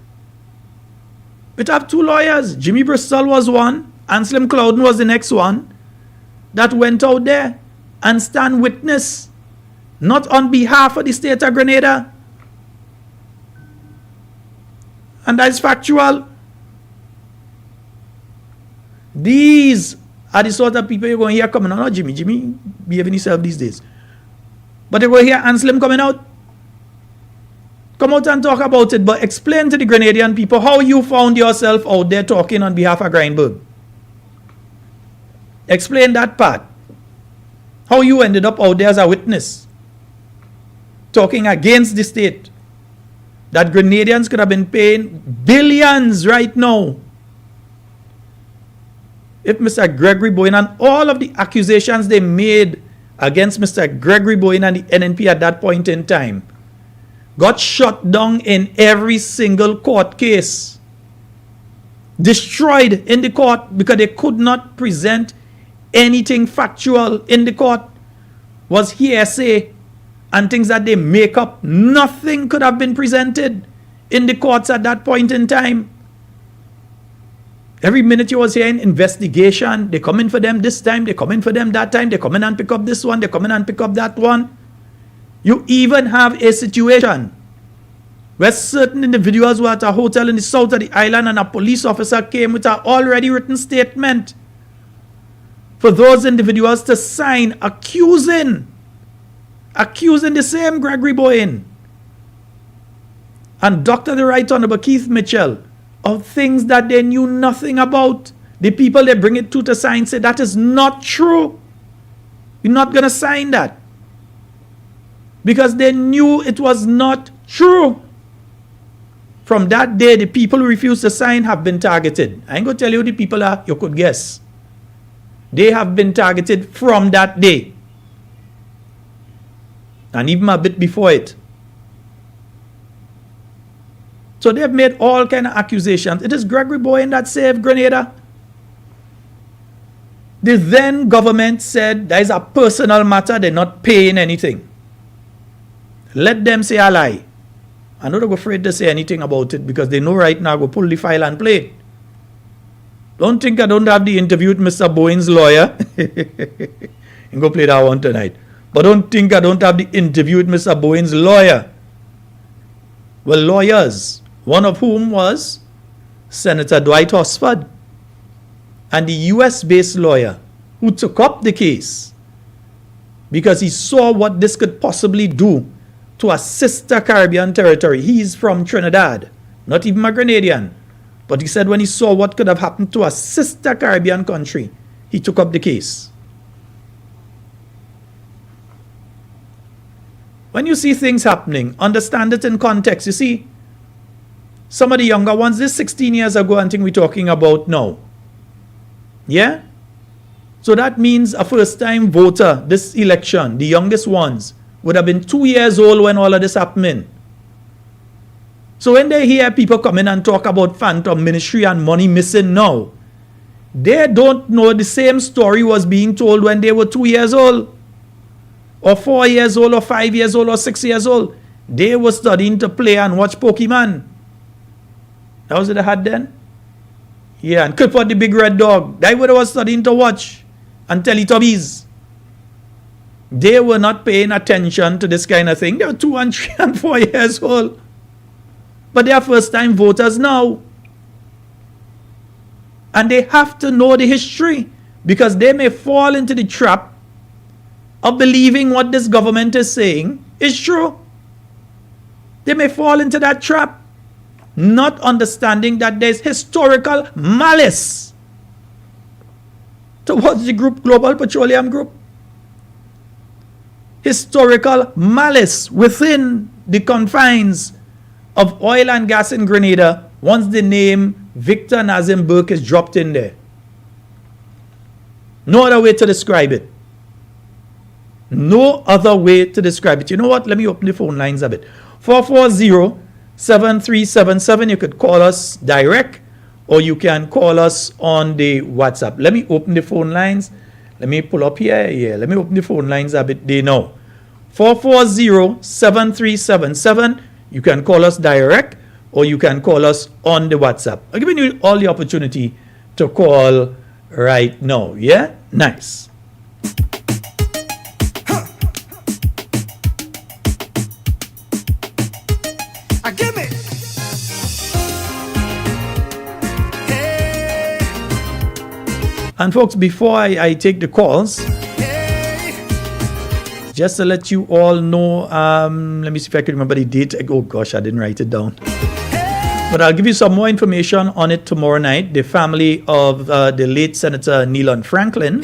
But I have two lawyers. Jimmy Bristol was one. Anselm Clouden was the next one that went out there and stand witness, not on behalf of the state of Grenada. And that's factual. These are the sort of people you're going to hear coming out. Not Jimmy. Jimmy behaving himself these days. But you're going to hear Anselm coming out. Come out and talk about it, but explain to the Grenadian people how you found yourself out there talking on behalf of Greinberg. Explain that part. How you ended up out there as a witness, talking against the state. That Grenadians could have been paying billions right now if Mr. Gregory Bowen and all of the accusations they made against Mr. Gregory Bowen and the NNP at that point in time got shut down in every single court case. Destroyed in the court because they could not present anything factual in the court. Was hearsay and things that they make up. Nothing could have been presented in the courts at that point in time. Every minute you was hearing investigation, they come in for them this time, they come in for them that time, they come in and pick up this one, they come in and pick up that one. You even have a situation where certain individuals were at a hotel in the south of the island and a police officer came with an already written statement for those individuals to sign accusing the same Gregory Bowen and Dr. the Right Honorable Keith Mitchell of things that they knew nothing about. The people they bring it to sign say that is not true. You're not going to sign that. Because they knew it was not true. From that day, the people who refused to sign have been targeted. I ain't going to tell you who the people are, you could guess. They have been targeted from that day. And even a bit before it. So they've made all kind of accusations. It is Gregory Bowen that saved Grenada. The then government said that is a personal matter, they're not paying anything. Let them say a lie. I'm not afraid to say anything about it because they know right now go pull the file and play it. Don't think I don't have the interview with Mr. Bowen's lawyer. And go play that one tonight. But don't think I don't have the interview with Mr. Bowen's lawyer. Well, lawyers, one of whom was Senator Dwight Hosford, and the US-based lawyer who took up the case because he saw what this could possibly do to a sister Caribbean territory. He's from Trinidad, not even a Grenadian. But he said when he saw what could have happened to a sister Caribbean country, he took up the case. When you see things happening, understand it in context. You see, some of the younger ones, this 16 years ago, I think we're talking about now. Yeah? So that means a first-time voter, this election, the youngest ones, would have been 2 years old when all of this happened. So when they hear people come in and talk about phantom ministry and money missing now, they don't know the same story was being told when they were 2 years old, or 4 years old, or 5 years old, or 6 years old. They were studying to play and watch Pokemon. That was what they had then. Yeah, and Clifford the Big Red Dog. That what they were studying to watch. And Teletubbies. They were not paying attention to this kind of thing. They were 2 and 3 and 4 years old. But they are first-time voters now. And they have to know the history, because they may fall into the trap of believing what this government is saying is true. They may fall into that trap, not understanding that there's historical malice towards the group, Global Petroleum Group. Historical malice within the confines of oil and gas in Grenada once the name Victor Nazim Burke is dropped in there. No other way to describe it. No other way to describe it. You know what? Let me open the phone lines a bit. 440-7377. You could call us direct, or you can call us on the WhatsApp. Let me open the phone lines. Let me pull up here. Yeah, let me open the phone lines a bit. They know. 440-7377. You can call us direct, or you can call us on the WhatsApp. I'm giving you all the opportunity to call right now. Yeah? Nice. Give me. And folks, before I take the calls, just to let you all know, let me see if I can remember the date. Oh gosh, I didn't write it down. But I'll give you some more information on it tomorrow night. The family of the late Senator Nealon Franklin,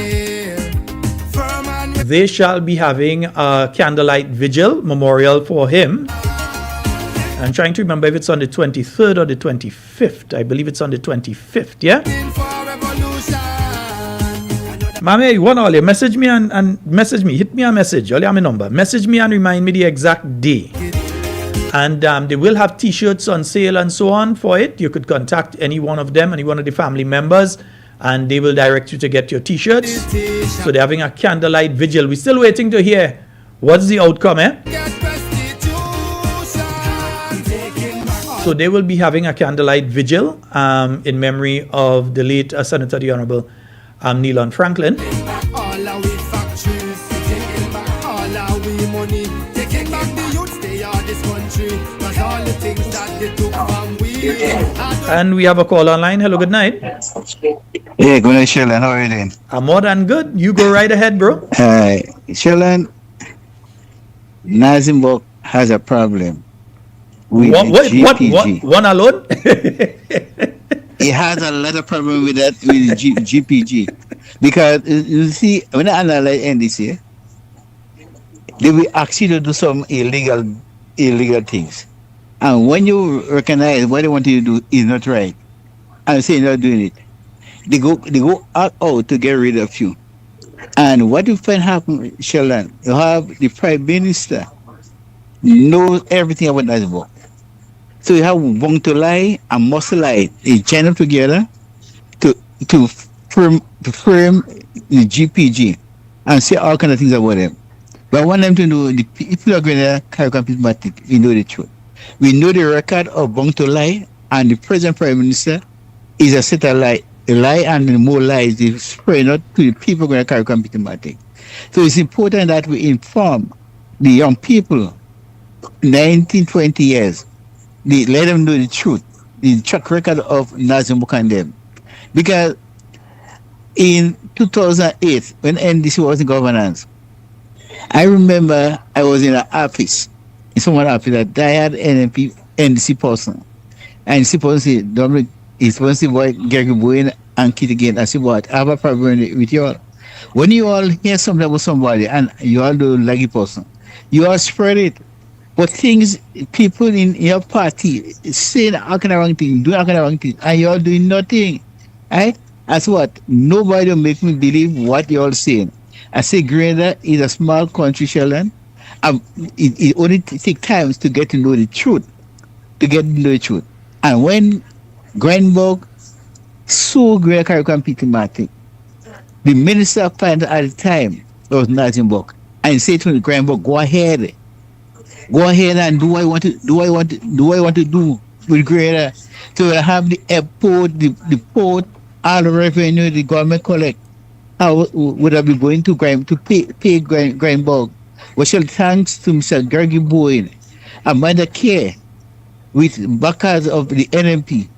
they shall be having a candlelight vigil memorial for him. I'm trying to remember if it's on the 23rd or the 25th. I believe it's on the 25th, yeah? Mame, you want all you message me and message me. Hit me a message. All you have my number. Message me and remind me the exact day. And they will have t-shirts on sale and so on for it. You could contact any one of them, any one of the family members, and they will direct you to get your t-shirts. So they're having a candlelight vigil. We're still waiting to hear what's the outcome, eh? So they will be having a candlelight vigil in memory of the late Senator the Honorable Nealon Franklin. All our factories, taking back all our money, taking back the youth, they are this country, cause all the things that they took from we. And we have a call online. Hello, good night. Hey, good night, Sheldon. How are you doing? I'm more than good. You go right ahead, bro. Sheldon, Nazim Burke has a problem. With what? One alone? He has a lot of problem with that with GPG, because you see when I analyze NDC, they will ask you to do some illegal things, and when you recognize what they want you to do is not right, and say you're not doing it, they go out to get rid of you. And what you find happen, Sheldon, you have the Prime Minister knows everything about Nazim Burke. So you have one to lie and must lie. They join up together to frame the GPG and say all kind of things about them. But I want them to know the people are going to carry mathematics. We know the truth. We know the record of Bong to lie, and the present Prime Minister is a set of lie. The lie and the more lies they spread out to the people going to carry mathematics. So it's important that we inform the young people, 19, 20 years. Let them know the truth, the track record of Nazim Burke and them. Because in 2008, when NDC was in governance, I remember I was in an office, in someone's office that I had NDC person. And NDC person said, Dominic, he's supposed to boy Gary Bowen and Kit again. I said, what? I have a problem with you all. When you all hear something about somebody and you all do like a person, you all spread it. But things, people in your party saying all kind of wrong thing, doing all kind of wrong thing, and you're doing nothing. Right? As what? Nobody will make me believe what you're all saying. I say Grenada is a small country, Sheldon. It only takes time to get to know the truth. to get the truth. And when Greenberg sued Greater Caribbean Peter Martin, the Minister of Finance at the time was Nazim Buck, and said to Greenberg, go ahead and do what I want to do with Greater. So I have the airport, the port, all the revenue the government collect. How would I be going to pay Greenberg? Well, thanks to Mr. Gregory Bowen, Amanda Care, with backers of the NMP,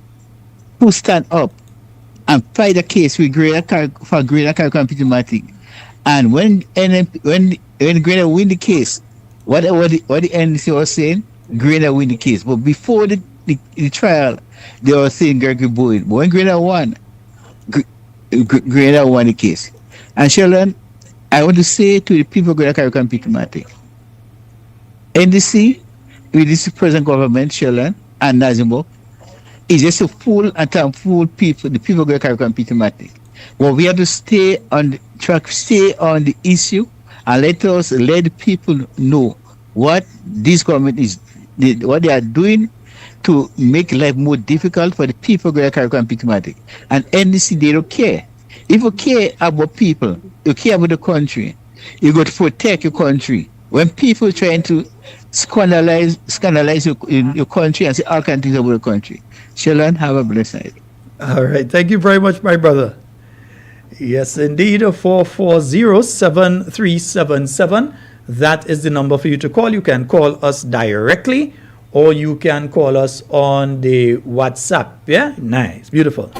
who stand up and fight the case with Greater Caribbean Peter Martin. And when Greater win the case, what the NDC was saying, Greater win the case. But before the trial, they were saying Gregory Bowen. But when Greater won, Greater won the case. And Sheldon, I want to say to the people of Greater Caribbean Peter Martin, NDC, with this present government, Sheldon, and Nazimbo, is just to fool and fool people, the people of Greater Caribbean Peter Martin. Well, we have to stay on the track, stay on the issue, and let the people know what this government is, what they are doing to make life more difficult for the people of Greater Caribbean Peter Martin. And NDC, they don't care. If you care about people, you care about the country, you got to protect your country. When people trying to scandalize your country and say all kinds of things about the country. Sheldon, have a blessed night. All right. Thank you very much, my brother. Yes, indeed. 440-7377. That is the number for you to call. You can call us directly or you can call us on the WhatsApp. Yeah? Nice. Beautiful.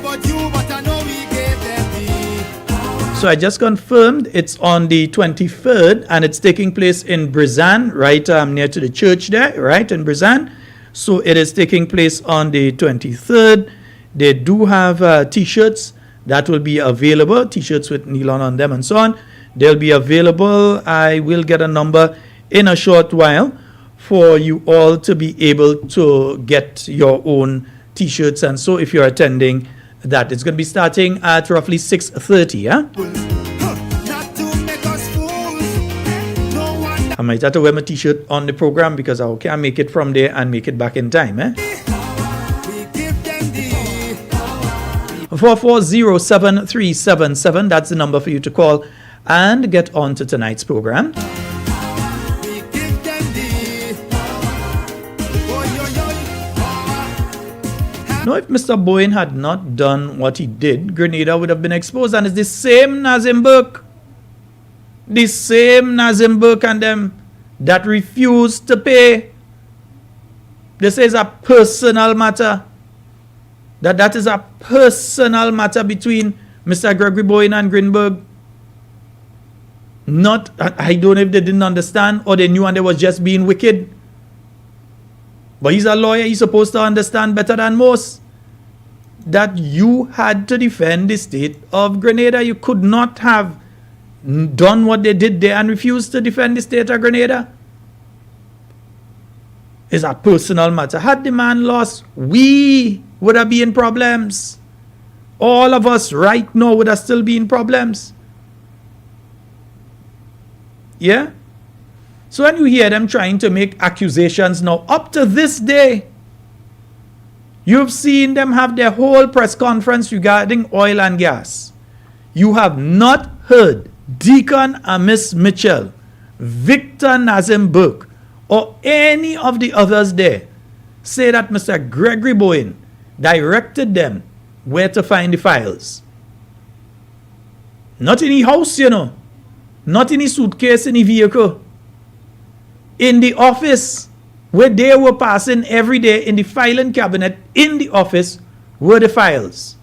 So I just confirmed it's on the 23rd and it's taking place in Brizan, right near to the church there, right in Brizan. So it is taking place on the 23rd. They do have t-shirts that will be available, t-shirts with nylon on them and so on. They'll be available. I will get a number in a short while for you all to be able to get your own t-shirts. And so if you're attending that, it's going to be starting at roughly 6:30, yeah? I might have to wear my t-shirt on the program because I can't make it from there and make it back in time, eh? 440-7377, that's the number for you to call and get on to tonight's program. Now, if Mr. Bowen had not done what he did, Grenada would have been exposed. And it's the same Nazim Burke. The same Nazim Burke and them that refused to pay. This is a personal matter. That is a personal matter between Mr. Gregory Bowen and Greenberg. Not, I don't know if they didn't understand or they knew and they was just being wicked. But he's a lawyer, he's supposed to understand better than most that you had to defend the state of Grenada. You could not have done what they did there and refused to defend the state of Grenada. It's a personal matter. Had the man lost, we would have been in problems. All of us right now would have still been in problems. Yeah? So when you hear them trying to make accusations now, up to this day, you've seen them have their whole press conference regarding oil and gas. You have not heard Deacon Amos Mitchell, Victor Nazim Burke, or any of the others there say that Mr. Gregory Bowen directed them where to find the files. Not in the house, you know. Not in the suitcase in the vehicle. In the office, where they were passing every day in the filing cabinet in the office were the files.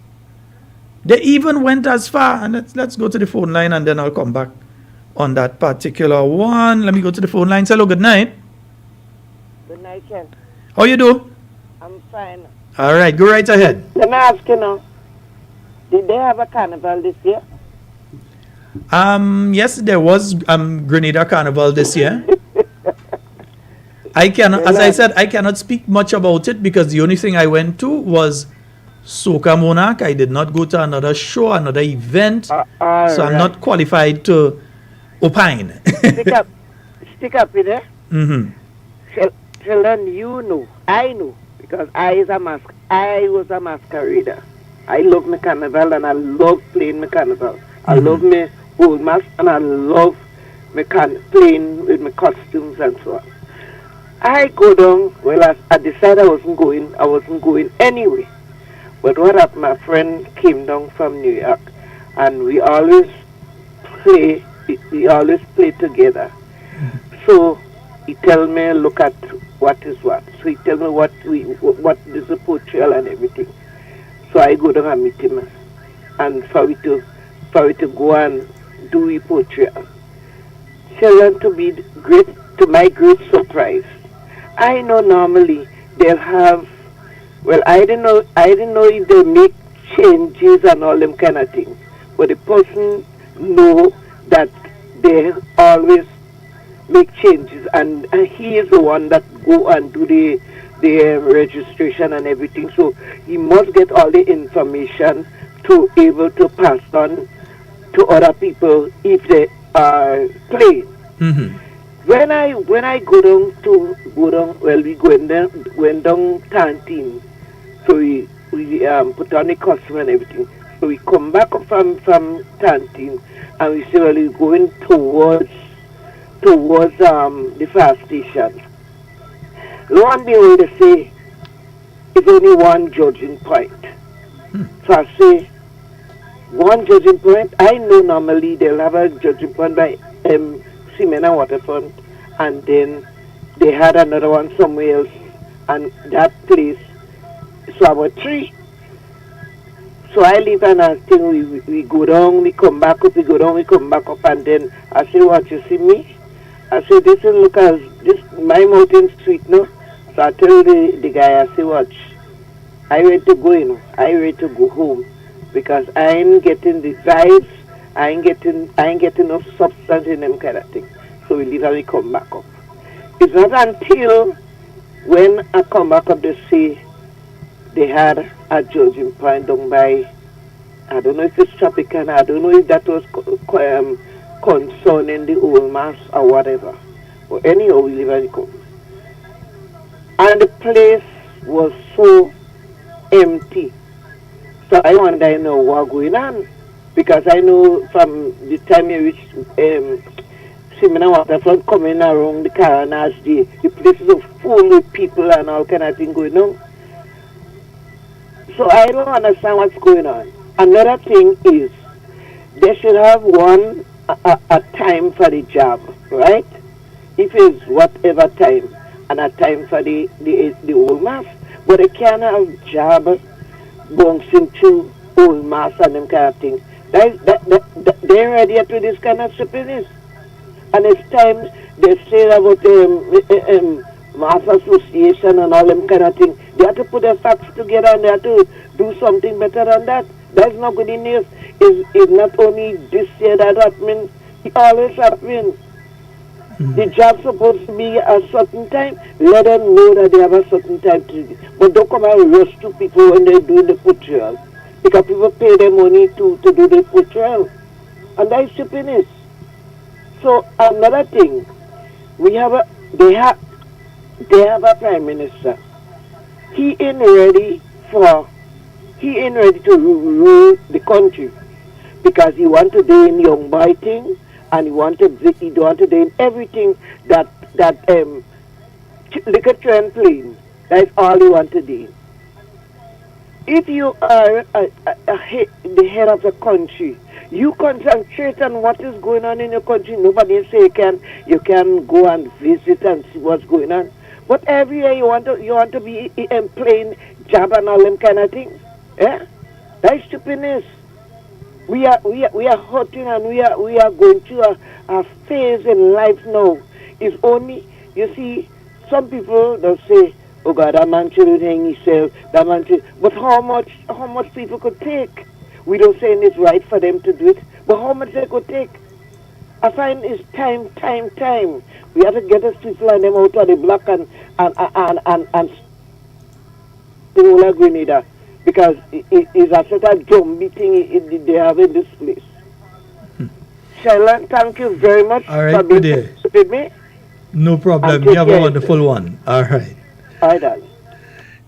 They even went as far, and let's go to the phone line and then I'll come back on that particular one. Let me go to the phone line. Hello, good night. Good night, Ken. How you do? I'm fine. All right, go right ahead. Let me ask you now, did they have a carnival this year? Yes, there was Grenada Carnival this year. I cannot, as I said, I cannot speak much about it because the only thing I went to was Soca Monarch. I did not go to another show, another event, so I'm not qualified to opine. Stick up with it. Mm-hmm. Sheldon, you know, I know, because I was a masquerader. I love my carnival and I love playing my carnival. I love my old mask and I love my playing with my costumes and so on. I go down, well, I decided I wasn't going anyway. But what happened, my friend came down from New York and we always play together. So he tell me, look at what is what. So he tell me what is the portrayal and everything. So I go down and meet him, and for we to go and do the portrayal. So to my great surprise, I know normally they'll have, well, I didn't know if they make changes and all them kind of things, but the person know that they always make changes, and he is the one that go and do the registration and everything. So he must get all the information to able to pass on to other people if they are playing. Mm-hmm. When I go down, well, we went down Tantin, so we put on the costume and everything. So we come back up from Tantin, and we say, well, we're going towards the fire station. Lo and behold, they say it's only one judging point. So I say, one judging point. I know normally they'll have a judging point by Ximena Waterfront, and then they had another one somewhere else, and that place. So about 3. So I leave and I think we go down, we come back up, we go down, we come back up, and then I say, what, you see me? I say, this is look as this my mountain street, no? So I tell the guy, I say, watch, I ready to go, I ready to go home, because I ain't getting the vibes, I ain't getting enough substance in them kind of thing. So we leave and we come back up. It's not until when I come back up, they say they had a judging point down by, I don't know if it's Tropicana, I don't know if that was concerning the old mass or whatever. But anyhow, we leave and we come. And the place was so empty. So I wonder now what's going on. Because I know from the time you reach Ximena Waterfront coming around the Caranache, the place is full with people and all kind of thing going on. So I don't understand what's going on. Another thing is, they should have a time for the job, right? If it's whatever time, and a time for the old mass. But they can't have job bouncing to old mass and them kind of thing. They're ready to this kind of stupidness. And it's time they say about mass association and all them kind of thing. They have to put their facts together and they have to do something better than that. That's not good enough. It's not only this year that happens, it always happens. The job's supposed to be a certain time. Let them know that they have a certain time to do it. But don't come and rush to people when they're doing the portrayal. Because people pay their money to do the portrayal. And that is stupidness. So another thing, they have a prime minister. He ain't ready to rule the country, because he want to do in young boy thing, and he want to do in everything that liquor train plane. That's all he want to do. If you are the head of the country, you concentrate on what is going on in your country. Nobody say you can go and visit and see what's going on. But every year you want to be playing job and all them kind of things. Yeah? That's stupidness. We are hurting, and we are going through a phase in life now. It's only, you see, some people they'll say, oh God, that man should hang himself, that man should, but how much people could take? We don't say it's right for them to do it, but how much they could take? I find it's time. We have to get those people and them out of the block and the whole of Grenada, because it's a sort of zombie thing they have in this place. Sheldon, thank you very much for being with me. No problem. You have a wonderful one. All right. All right, darling.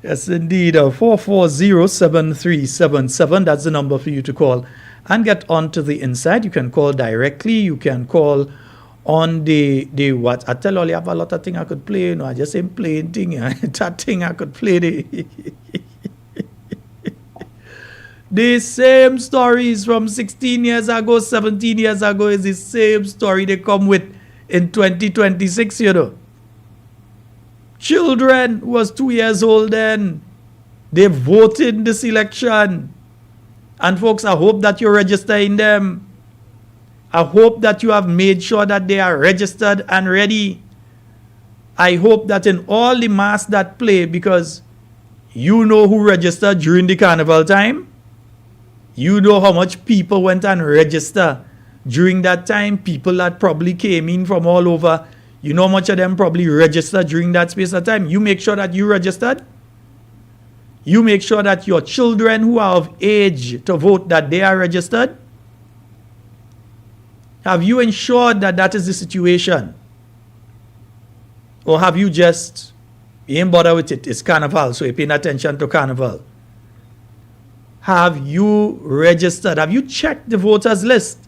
Yes, indeed. 440-7377. That's the number for you to call and get onto the inside. You can call directly. You can call on the what? I tell all you have a lot of things I could play. You know, I just ain't playing thing. That thing I could play. The same stories from 16 years ago, 17 years ago is the same story they come with in 2026, you know. Children who was 2 years old then, they voted in this election. And folks, I hope that you're registering them. I hope that you have made sure that they are registered and ready. I hope that in all the mass that play, because you know who registered during the carnival time. You know how much people went and registered during that time. People that probably came in from all over. You know how much of them probably registered during that space of time. You make sure that you registered. You make sure that your children who are of age to vote, that they are registered. Have you ensured that that is the situation? Or have you just, you ain't bother with it, it's carnival, so you're paying attention to carnival. Have you registered? Have you checked the voters list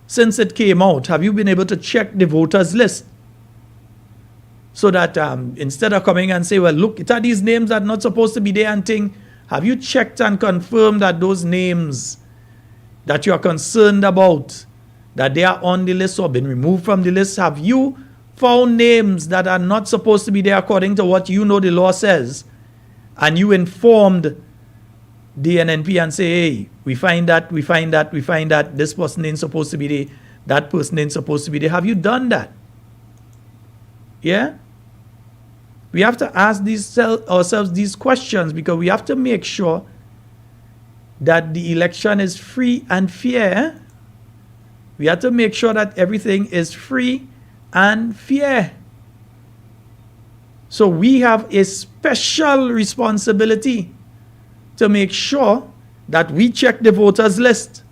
since it came out? Have you been able to check the voters list? So that instead of coming and say, well, look, it are these names that are not supposed to be there and thing. Have you checked and confirmed that those names that you are concerned about, that they are on the list or been removed from the list? Have you found names that are not supposed to be there according to what you know the law says, and you informed the NNP and say, hey, we find that, this person ain't supposed to be there, that person ain't supposed to be there? Have you done that? Yeah? We have to ask ourselves these questions, because we have to make sure that the election is free and fair. We have to make sure that everything is free and fair. So we have a special responsibility to make sure that we check the voters list.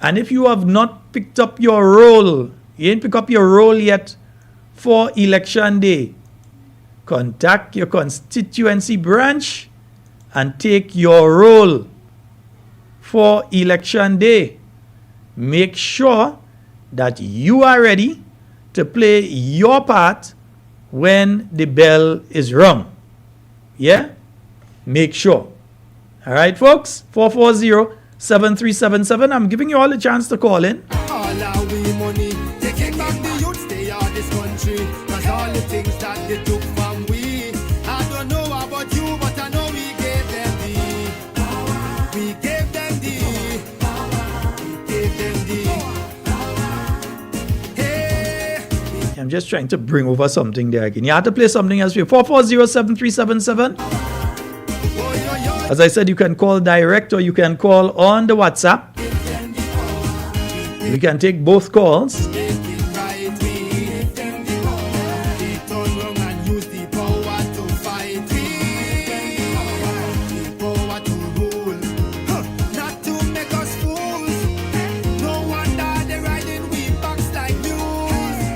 And if you have not picked up your role, you ain't picked up your role yet for election day, contact your constituency branch and take your role for election day. Make sure that you are ready to play your part when the bell is rung. Yeah? Make sure. All right, folks? 440-7377. I'm giving you all a chance to call in. All our we money, taking back the youths, they are this country. Cause all the things that they took from we, I don't know about you, but I know we gave them the power. We gave them the power. We gave them the hey. I'm just trying to bring over something there again. You have to play something else for you. 440-7377. As I said, you can call direct or you can call on the WhatsApp. We can take both calls.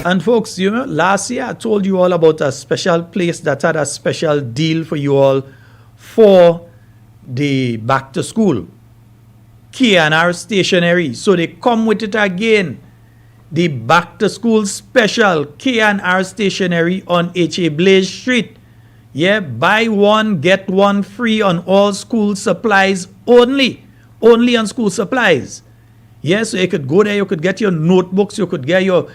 And folks, you know, last year I told you all about a special place that had a special deal for you all for the back to school. K&R Stationery. So they come with it again. The back to school special. K&R Stationery on H.A. Blaze Street. Yeah, buy one, get one free on all school supplies only. Only on school supplies. Yeah, so you could go there, you could get your notebooks, you could get your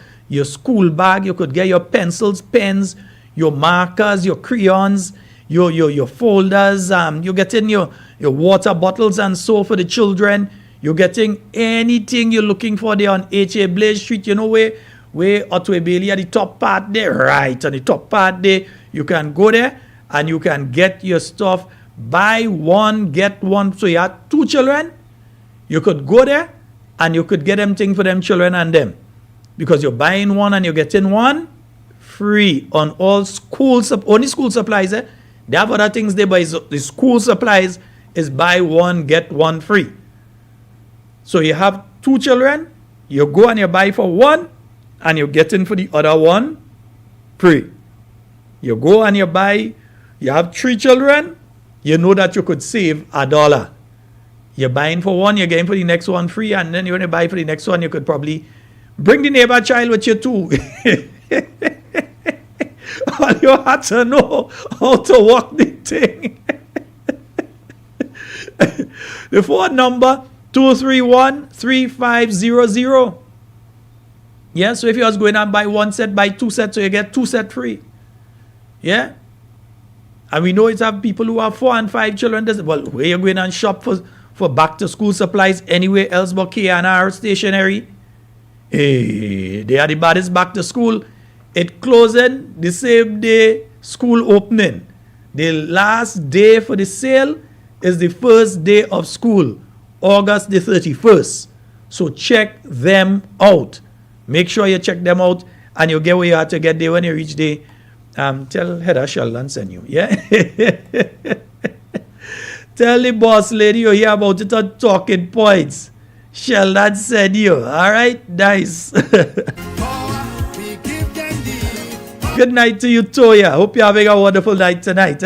school bag, you could get your pencils, pens, your markers, your crayons, your folders, you're getting your water bottles and so for the children. You're getting anything you're looking for there on H.A. Blaze Street. You know where Otway Bailey at the top part there, right on the top part there. You can go there and you can get your stuff. Buy one, get one. So you have two children, you could go there and you could get them thing for them children and them. Because you're buying one and you're getting one free on all only school supplies. They have other things there, but the school supplies is buy one, get one free. So you have two children, you go and you buy for one, and you're getting for the other one free. You go and you buy You have 3 children, you know that you could save $1. You're buying for one, you're getting for the next one free, and then you want to buy for the next one, you could probably bring the neighbor child with you too. All you have to know how to walk the thing. The phone number 231-3500. Yeah, so if you was going and buy 1 set, buy 2 sets, so you get 2 sets free. Yeah? And we know it's have people who have 4 and 5 children. Well, where you going and shop for back to school supplies anywhere else but K&R Stationery? Hey, they are the baddest back to school. It closing the same day school opening. The last day for the sale is the first day of school, August the 31st. So check them out. Make sure you check them out and you get where you have to get there when you reach there. Tell Heather Sheldon send you. Yeah? Tell the boss lady you hear about it on Talking Points. Sheldon send you. All right? Nice. Good night to you, Toya. Hope you're having a wonderful night tonight.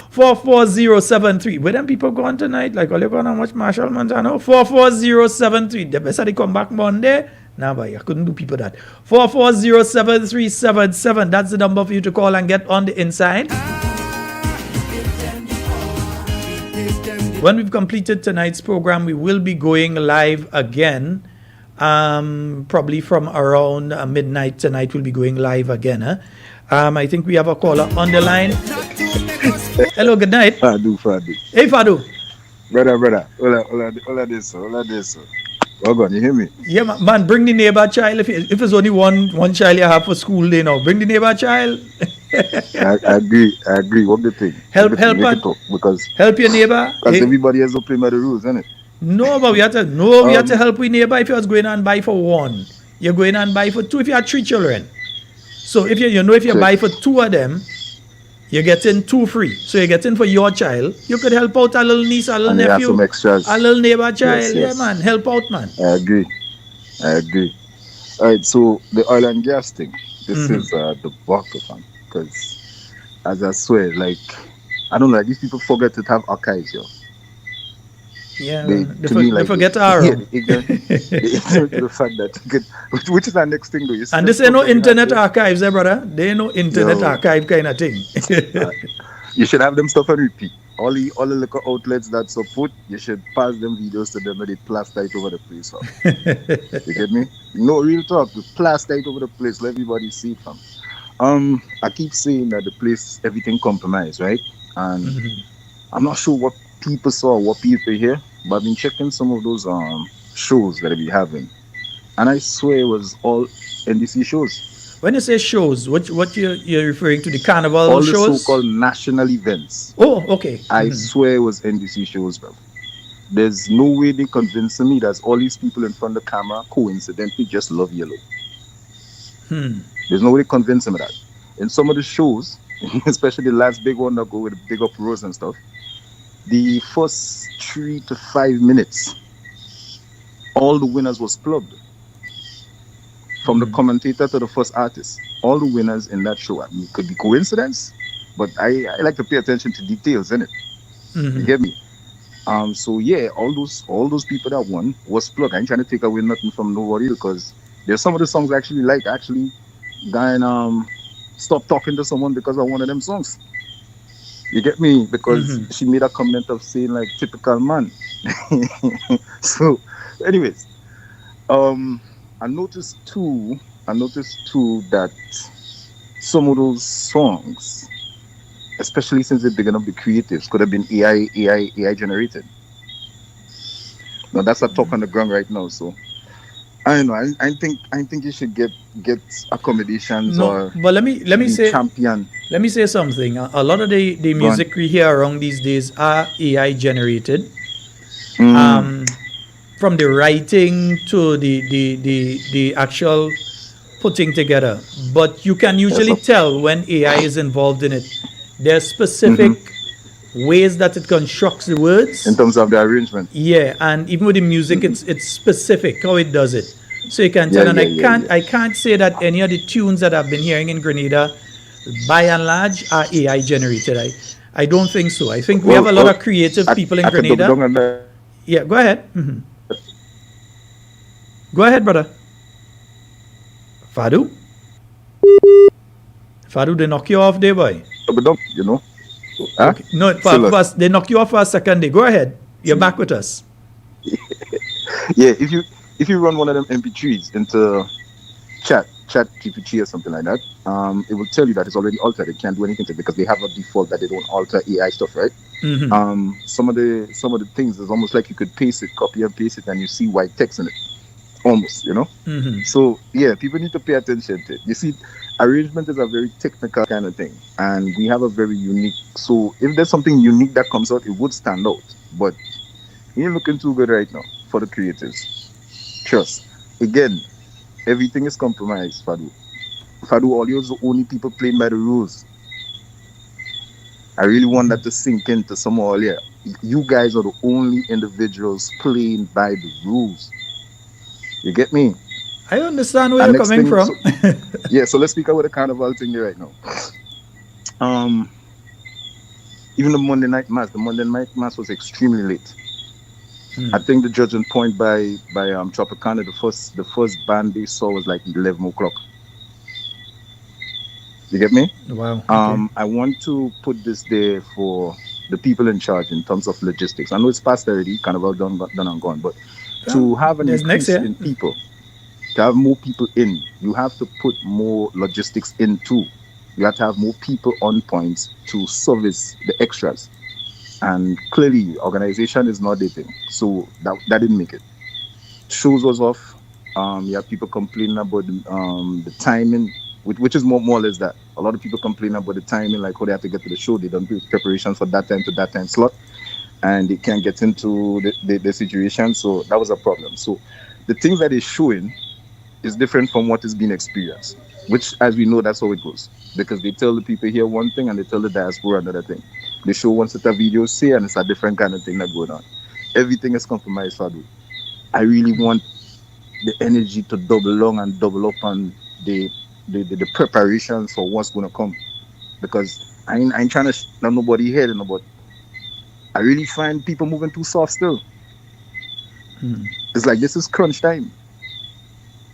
44073. Where them people going tonight? Like, all you going to watch Marshall Montano? 44073. The best they come back Monday. Nah, but I couldn't do people that. 4407377. That's the number for you to call and get on the inside. When we've completed tonight's program, we will be going live again. Probably from around midnight tonight, we'll be going live again. I think we have a caller on the line. Hello, good night. Fadu. Hey, Fadu. Brother. Hola this. Oh God, you hear me? Yeah, man, bring the neighbor child. If it's only one child you have for school day now, bring the neighbor child. I agree. What the thing? Help your neighbor. Because everybody has to play by the rules, isn't it? No, but we have to help with neighbor. If you was going and buy for 1, you're going and buy for 2 if you have 3 children. So if you buy for 2 of them, you're getting 2 free. So you're getting for your child. You could help out a little niece, a little and nephew, some extras. a little neighbor child. Yes. Yeah, man, help out, man. I agree. All right, so the oil and gas thing. This is the buckle, man. Because, as I swear, like, I don't know, like, these people forget to have archives, yo. Yeah, they forget our the fact that which is our next thing though. And this ain't no internet archives, brother. They ain't no internet archive kind of thing. You should have them stuff on repeat. All the local outlets that support, you should pass them videos to them and they plaster it over the place. You get me? No, real talk. To plaster it over the place, let everybody see it from. I keep saying that the place, everything compromised, right? And I'm not sure what people saw, what people hear, but I've been checking some of those shows that they be having, and I swear it was all NDC shows. When you say shows, what you're referring to, the carnival all shows? All the so-called national events. Oh, okay. I swear it was NDC shows, bro. There's no way they convincing me that all these people in front of the camera coincidentally just love yellow. There's no way convincing me that. In some of the shows, especially the last big one that go with the big uproars and stuff, the first 3 to 5 minutes, all the winners was plugged. From the commentator to the first artist, all the winners in that show. I mean, it could be coincidence, but I like to pay attention to details, innit? You get me? So yeah, all those people that won was plugged. I ain't trying to take away nothing from nobody because there's some of the songs I actually like. Actually, guy and stop talking to someone because of one of them songs. You get me? Because she made a comment of saying like typical man. So, anyways, I noticed too that some of those songs, especially since they began up the creatives, could have been AI generated. Now that's a talk on the ground right now. So I don't know. I think you should get accommodations or. But let me say champion. Let me say something. A lot of the music we hear around these days are AI generated. From the writing to the actual putting together. But you can usually tell when AI is involved in it. There are specific ways that it constructs the words. In terms of the arrangement. Yeah, and even with the music, it's specific how it does it. So you can tell. I can't say that any of the tunes that I've been hearing in Grenada by and large, are AI generated. I don't think so. I think we have a lot of creative people in Grenada. Yeah, go ahead. Go ahead, brother. Fadu? Fadu, they knock you off there, boy. You know. Okay. No, they knock you off for a second day. Go ahead. You're back with us. Yeah, if you run one of them MP3s into chat GPT or something like that, it will tell you that it's already altered. It can't do anything to it because they have a default that they don't alter AI stuff, right? Some of the things is almost like you could paste it, copy and paste it, and you see white text in it. Almost, you know. So yeah, people need to pay attention to it. You see, arrangement is a very technical kind of thing, and we have a very unique. So if there's something unique that comes out, it would stand out. But you're looking too good right now for the creatives. Trust. Again, everything is compromised, Fadu. Fadu Audio is the only people playing by the rules. I really want that to sink into some all here. You guys are the only individuals playing by the rules. You get me? I understand where you're coming from. So let's speak about the carnival thing here right now. Even the Monday night mass was extremely late. I think the judging point by Tropicana, the first band they saw was like 11 o'clock. You get me? Wow. I want to put this there for the people in charge in terms of logistics. I know it's past already, Carnival done and gone, but to have an increase in people, to have more people in, you have to put more logistics in too. You have to have more people on points to service the extras. And clearly, organization is not dating, so that didn't make it. Shows was off. You have people complaining about the timing, which is more or less that. A lot of people complain about the timing, like how they have to get to the show. They don't do preparations for that time to that time slot, and they can't get into the situation. So that was a problem. So the things that is showing is different from what is being experienced, which, as we know, that's how it goes. Because they tell the people here one thing and they tell the diaspora another thing. They show one set of videos, say, and it's a different kind of thing that's going on. Everything is compromised, Fadu. I really want the energy to double on and double up on the preparations for what's going to come. Because I ain't trying to let nobody head, but I really find people moving too soft still. It's like this is crunch time.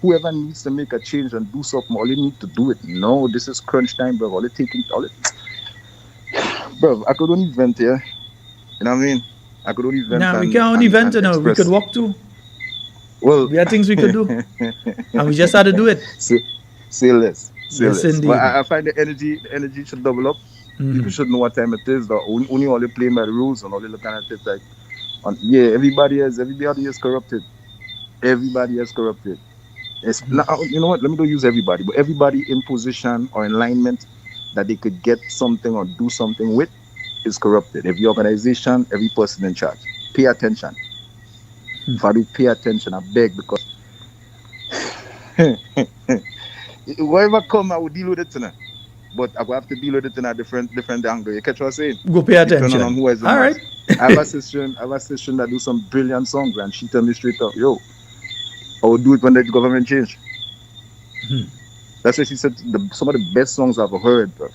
Whoever needs to make a change and do something, all you need to do it. No, this is crunch time, bro. Bro, I could only vent here. You know what I mean? I could only vent. Nah, we can't only vent, you know. We could walk too. Well, we have things we could do. And we just had to do it. Say less. Yes, indeed. But I find the energy should double up. People should know what time it is. Only all they playing by the rules and all they looking at it like, everybody is corrupted. Everybody is corrupted. Now, you know what? Let me not use everybody, but everybody in position or in alignment that they could get something or do something with is corrupted. Every organization, every person in charge. Pay attention. Fadu, pay attention. I beg, because whatever come, I will deal with it tonight. But I will have to deal with it in a different angle. You catch what I'm saying? Go pay attention. On who is all right. I have a sister that do some brilliant songs, and she tell me straight up, yo, I will do it when the government change. That's what she said. Some of the best songs I've heard, bro.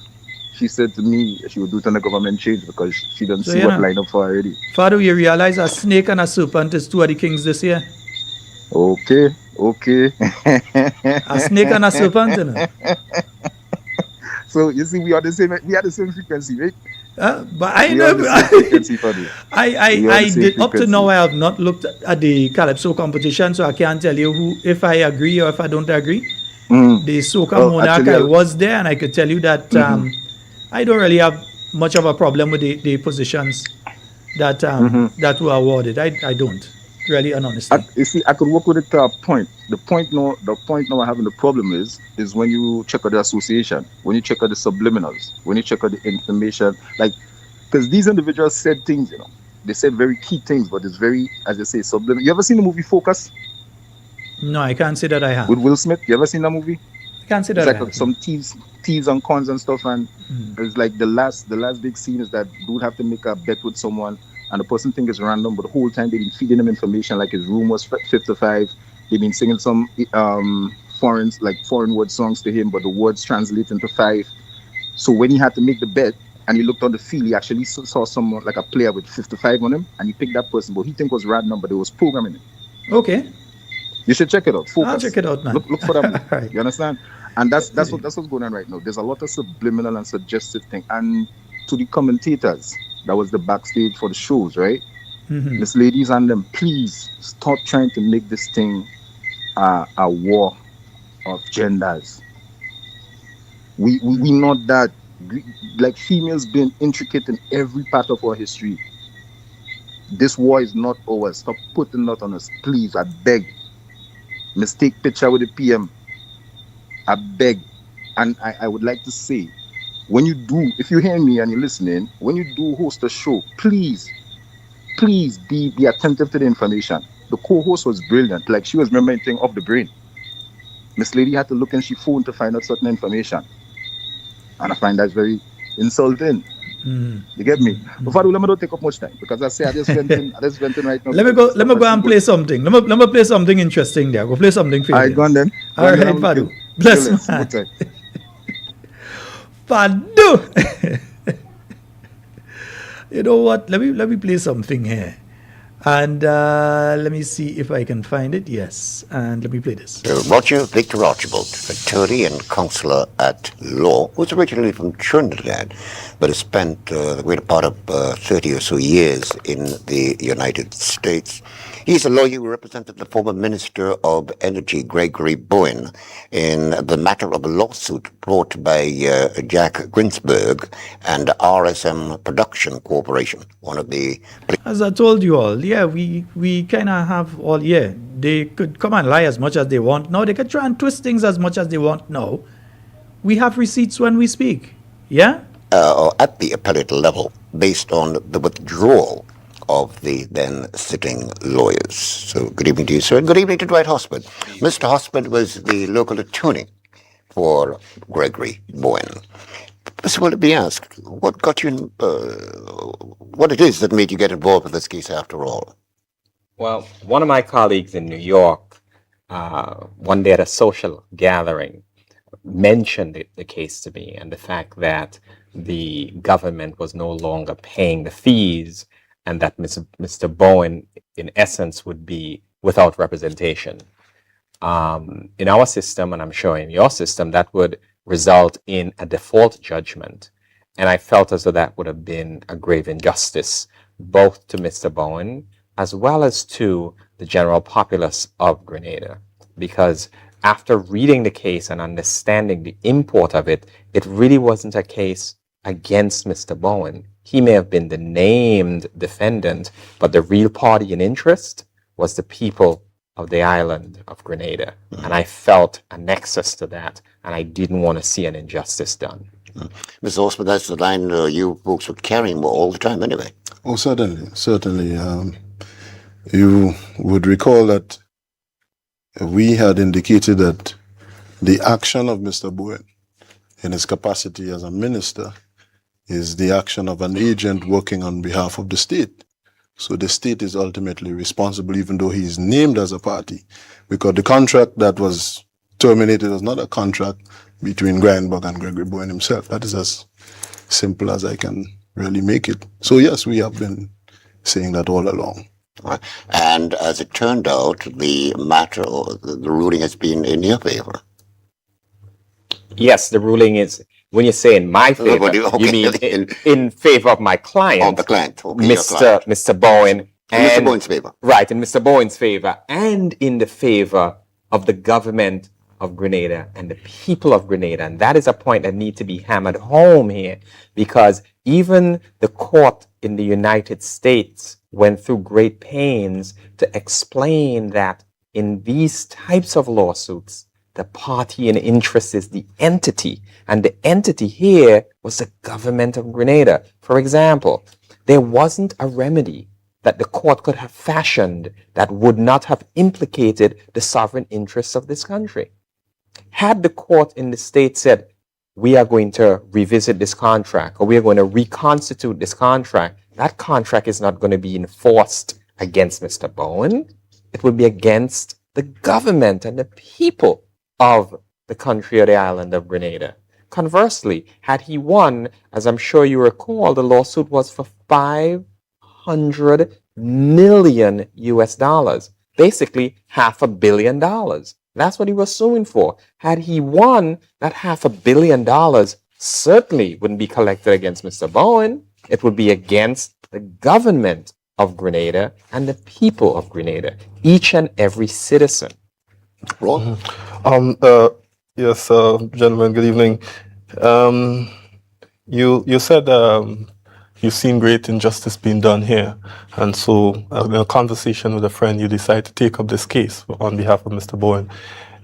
She said to me she would do it when the government change because she doesn't see what line up for already. Fadu, you realize a snake and a serpent is two of the kings this year? Okay. A snake and a serpent, you know. So you see, we are the same frequency, right? But I know. I did up to now. I have not looked at the Calypso competition, so I can't tell you if I agree or if I don't agree. The Soca Monarch, actually, I was there, and I could tell you that I don't really have much of a problem with the positions that that were awarded. I don't really, and honestly. You see, I could work with it to a point. The point now I having the problem is when you check out the association, when you check out the subliminals, when you check out the information, like, because these individuals said things, you know, they said very key things, but it's very, as you say, subliminal. You ever seen the movie Focus? No, I can't say that I have. With Will Smith, you ever seen that movie? I can't say that. It's like some thieves and cons and stuff, and it's like the last big scene is that dude have to make a bet with someone, and the person think it's random, but the whole time they've been feeding him information like his room was 55. They've been singing some foreign word songs to him, but the words translate into 5. So when he had to make the bet and he looked on the field, he actually saw someone like a player with 55 on him, and he picked that person, but he think was random, but it was programming it. Okay. You should check it out. Focus. I'll check it out, man. Look for that. Right. You understand? And that's what's going on right now. There's a lot of subliminal and suggestive thing. And to the commentators, that was the backstage for the shows, right? Mhm. Miss ladies and them, please stop trying to make this thing a war of genders. We not that. Like, females been intricate in every part of our history. This war is not ours. Stop putting that on us, please. I beg. Mistake picture with the PM. I beg. And I would like to say, when you do, if you hear me and you're listening, when you do host a show, please be attentive to the information. The co-host was brilliant. Like, she was remembering things off the brain. Miss Lady had to look in she phone to find out certain information. And I find that very insulting. You get me? But Fadu, let me not take up much time, because I say I just venting right now. Let me go and play something. Let me play something interesting there. Go play something for you. Alright, go on then. All right, Fadu. Bless man. Fadu. You know what? Let me play something here. And let me see if I can find it. Yes. And let me play this. Roger Victor Archibald, attorney and counselor at law, who's originally from Trinidad, but has spent the greater part of 30 or so years in the United States. He's a lawyer who represented the former Minister of Energy, Gregory Bowen, in the matter of a lawsuit brought by Jack Grinsberg and RSM Production Corporation, one of the... As I told you all, yeah, we kind of have all, yeah, they could come and lie as much as they want now. They could try and twist things as much as they want now. We have receipts when we speak, yeah? At the appellate level, based on the withdrawal of the then sitting lawyers. So good evening to you, sir, and good evening to Dwight Hosford. Mr. Hosford was the local attorney for Gregory Bowen. So let me ask, what got you, what it is that made you get involved with this case after all? Well, one of my colleagues in New York, one day at a social gathering, mentioned the case to me and the fact that the government was no longer paying the fees and that Mr. Bowen, in essence, would be without representation. In our system, and I'm sure in your system, that would result in a default judgment. And I felt as though that would have been a grave injustice, both to Mr. Bowen as well as to the general populace of Grenada. Because after reading the case and understanding the import of it, it really wasn't a case against Mr. Bowen. He may have been the named defendant, but the real party in interest was the people of the island of Grenada. And I felt a nexus to that, and I didn't want to see an injustice done. Mr. Osman, that's the line you folks were carrying all the time anyway. Oh, certainly. You would recall that we had indicated that the action of Mr. Bowen in his capacity as a minister is the action of an agent working on behalf of the state. So the state is ultimately responsible, even though he is named as a party, because the contract that was terminated was not a contract between Grinsberg and Gregory Bowen himself. That is as simple as I can really make it. So yes, we have been saying that all along. Right. And as it turned out, the matter, or the ruling has been in your favor. Yes, the ruling is, when you say in my favor, you mean in favor of my client, of the client, Mr. Bowen. In Mr. Bowen's favor. Right, in Mr. Bowen's favor, and in the favor of the government of Grenada and the people of Grenada. And that is a point that needs to be hammered home here, because even the court in the United States went through great pains to explain that in these types of lawsuits, the party in interest is the entity, and the entity here was the government of Grenada. For example, there wasn't a remedy that the court could have fashioned that would not have implicated the sovereign interests of this country. Had the court in the state said, we are going to revisit this contract, or we are going to reconstitute this contract, that contract is not going to be enforced against Mr. Bowen. It would be against the government and the people of the country or the island of Grenada. Conversely, had he won, as I'm sure you recall, the lawsuit was for $500 million US, basically $500 million. That's what he was suing for. Had he won, that $500 million certainly wouldn't be collected against Mr. Bowen. It would be against the government of Grenada and the people of Grenada, each and every citizen. Ron? Yes, gentlemen, good evening. You said you've seen great injustice being done here, and so in a conversation with a friend, you decide to take up this case on behalf of Mr. Bowen.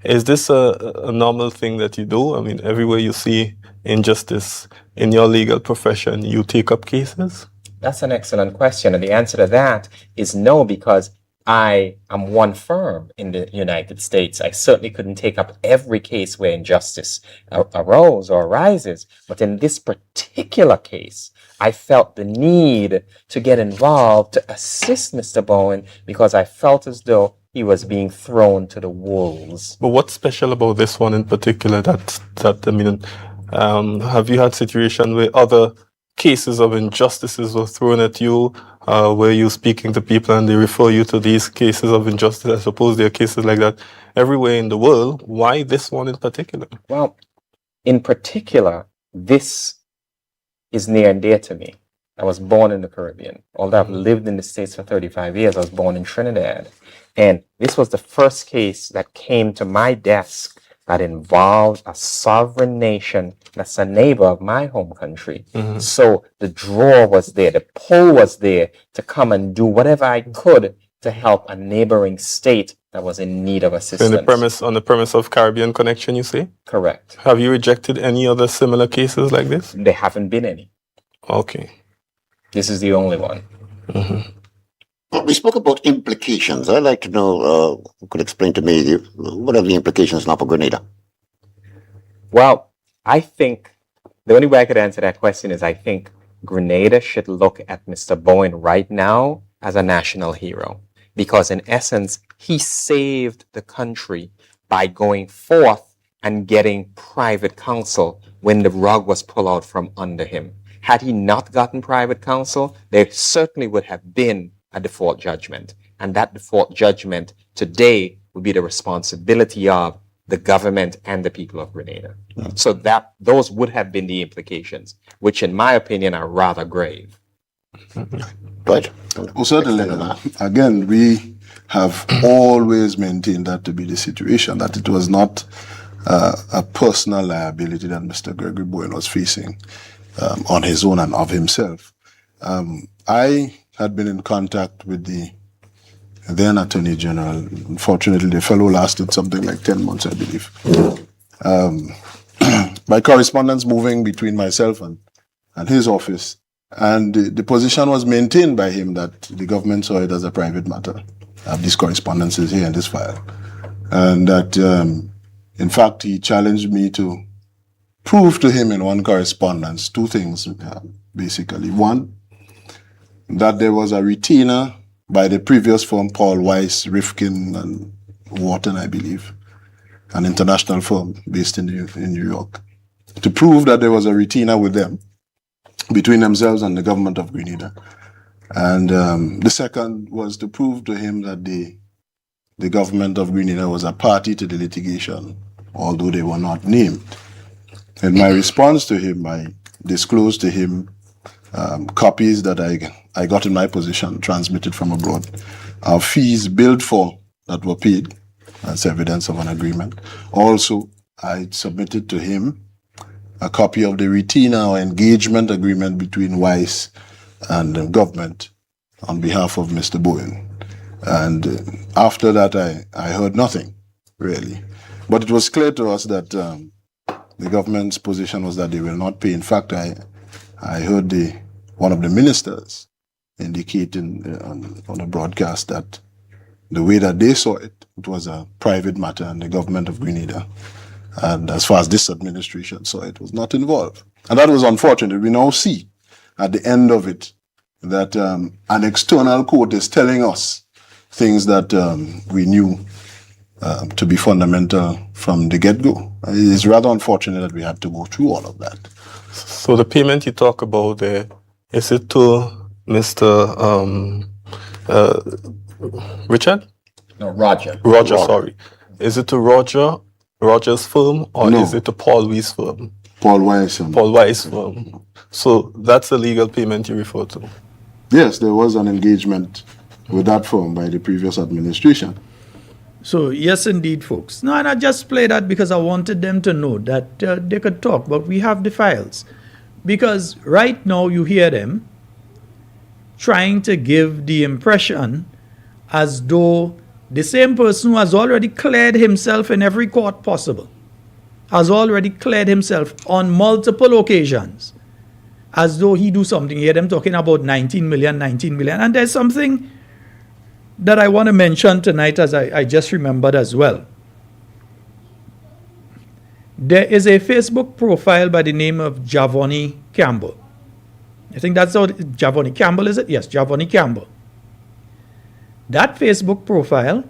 Is this a normal thing that you do? I mean, everywhere you see injustice in your legal profession, you take up cases? That's an excellent question, and the answer to that is no, because I am one firm in the United States. I certainly couldn't take up every case where injustice arose or arises, but in this particular case, I felt the need to get involved to assist Mr. Bowen because I felt as though he was being thrown to the wolves. But what's special about this one in particular? Have you had situations where other cases of injustices were thrown at you, where you're speaking to people and they refer you to these cases of injustice? I suppose there are cases like that everywhere in the world. Why this one in particular? Well, in particular, this is near and dear to me. I was born in the Caribbean. Although I've lived in the States for 35 years, I was born in Trinidad. And this was the first case that came to my desk that involved a sovereign nation that's a neighbor of my home country. So the draw was there, the pull was there to come and do whatever I could to help a neighboring state that was in need of assistance. On the premise of Caribbean connection, you say? Correct. Have you rejected any other similar cases like this? There haven't been any. Okay. This is the only one. Well, we spoke about implications. I'd like to know, could explain to me, what are the implications now for Grenada? Well, I think the only way I could answer that question is I think Grenada should look at Mr. Bowen right now as a national hero. Because in essence, he saved the country by going forth and getting private counsel when the rug was pulled out from under him. Had he not gotten private counsel, there certainly would have been a default judgment. And that default judgment today would be the responsibility of the government and the people of Grenada. So that those would have been the implications, which in my opinion are rather grave. Right. Well, certainly. Again, we have always maintained that to be the situation, that it was not a personal liability that Mr. Gregory Bowen was facing on his own and of himself. I had been in contact with the then Attorney General. Unfortunately, the fellow lasted something like 10 months, I believe. My correspondence moving between myself and his office, and the position was maintained by him that the government saw it as a private matter. I have these correspondences here in this file. And that, in fact, he challenged me to prove to him in one correspondence two things, basically. One, that there was a retainer by the previous firm, Paul Weiss, Rifkin, and Wharton, I believe, an international firm based in New York, to prove that there was a retainer with them, between themselves and the government of Grenada. And the second was to prove to him that the government of Grenada was a party to the litigation, although they were not named. In my response to him, I disclosed to him copies that I got in my possession, transmitted from abroad, fees billed for that were paid. That's evidence of an agreement. Also, I submitted to him a copy of the retainer or engagement agreement between Weiss and the government on behalf of Mr. Bowen. And after that, I heard nothing, really. But it was clear to us that the government's position was that they will not pay. In fact, I heard one of the ministers indicating on a broadcast that the way that they saw it, it was a private matter and the government of Grenada, and as far as this administration saw it, was not involved. And that was unfortunate. We now see at the end of it that an external court is telling us things that we knew to be fundamental from the get-go. It's rather unfortunate that we had to go through all of that. So the payment you talk about there, is it to Mr. Richard? No, Roger. Roger, sorry. Is it to Roger's firm, or No. is it to Paul Weiss' firm? Paul Weiss. Paul Weiss' firm. So that's the legal payment you refer to? Yes, there was an engagement with that firm by the previous administration. So, yes, indeed, folks. No, and I just play that because I wanted them to know that they could talk, but we have the files. Because right now you hear them trying to give the impression as though the same person who has already cleared himself in every court possible, has already cleared himself on multiple occasions, as though he do something. You hear them talking about 19 million. And there's something that I want to mention tonight, as I just remembered as well. There is a Facebook profile by the name of Javoni Campbell. I think that's how Javoni Campbell, is it? Yes, Javoni Campbell. That Facebook profile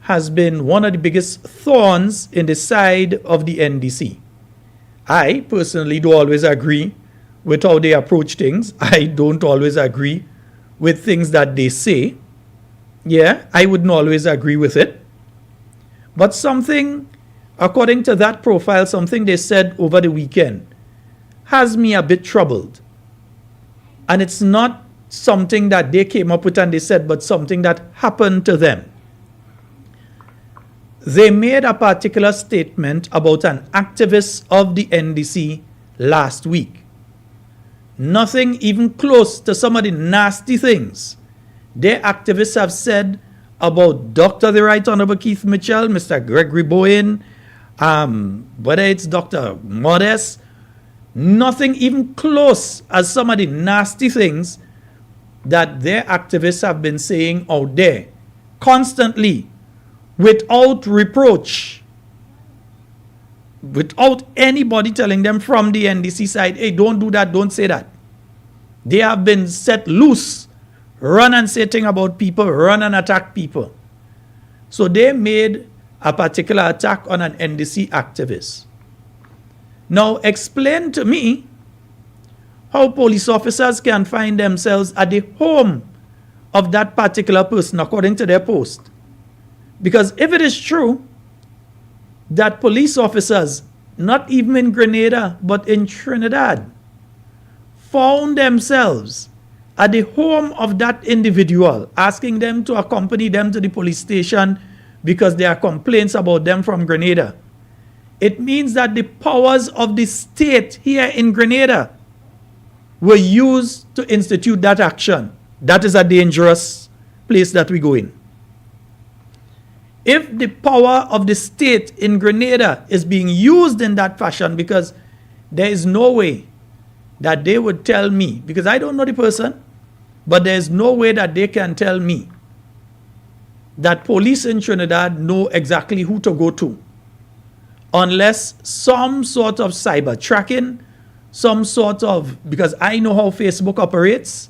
has been one of the biggest thorns in the side of the NDC. I personally don't always agree with how they approach things. I don't always agree with things that they say. Yeah, I wouldn't always agree with it. But something, according to that profile, something they said over the weekend has me a bit troubled. And it's not something that they came up with and they said, but something that happened to them. They made a particular statement about an activist of the NDC last week. Nothing even close to some of the nasty things their activists have said about Dr. the Right Honorable Keith Mitchell, Mr. Gregory Bowen, whether it's Dr. Modest, nothing even close as some of the nasty things that their activists have been saying out there constantly, without reproach, without anybody telling them from the NDC side, hey, don't do that, don't say that. They have been set loose, run and say things about people, run and attack people. So they made a particular attack on an NDC activist. Now explain to me how police officers can find themselves at the home of that particular person according to their post. Because if it is true that police officers, not even in Grenada, but in Trinidad, found themselves at the home of that individual, asking them to accompany them to the police station because there are complaints about them from Grenada, it means that the powers of the state here in Grenada were used to institute that action. That is a dangerous place that we go in. If the power of the state in Grenada is being used in that fashion, because there is no way that they would tell me, because I don't know the person, but there is no way that they can tell me that police in Trinidad know exactly who to go to, unless some sort of cyber tracking, some sort of, because I know how Facebook operates.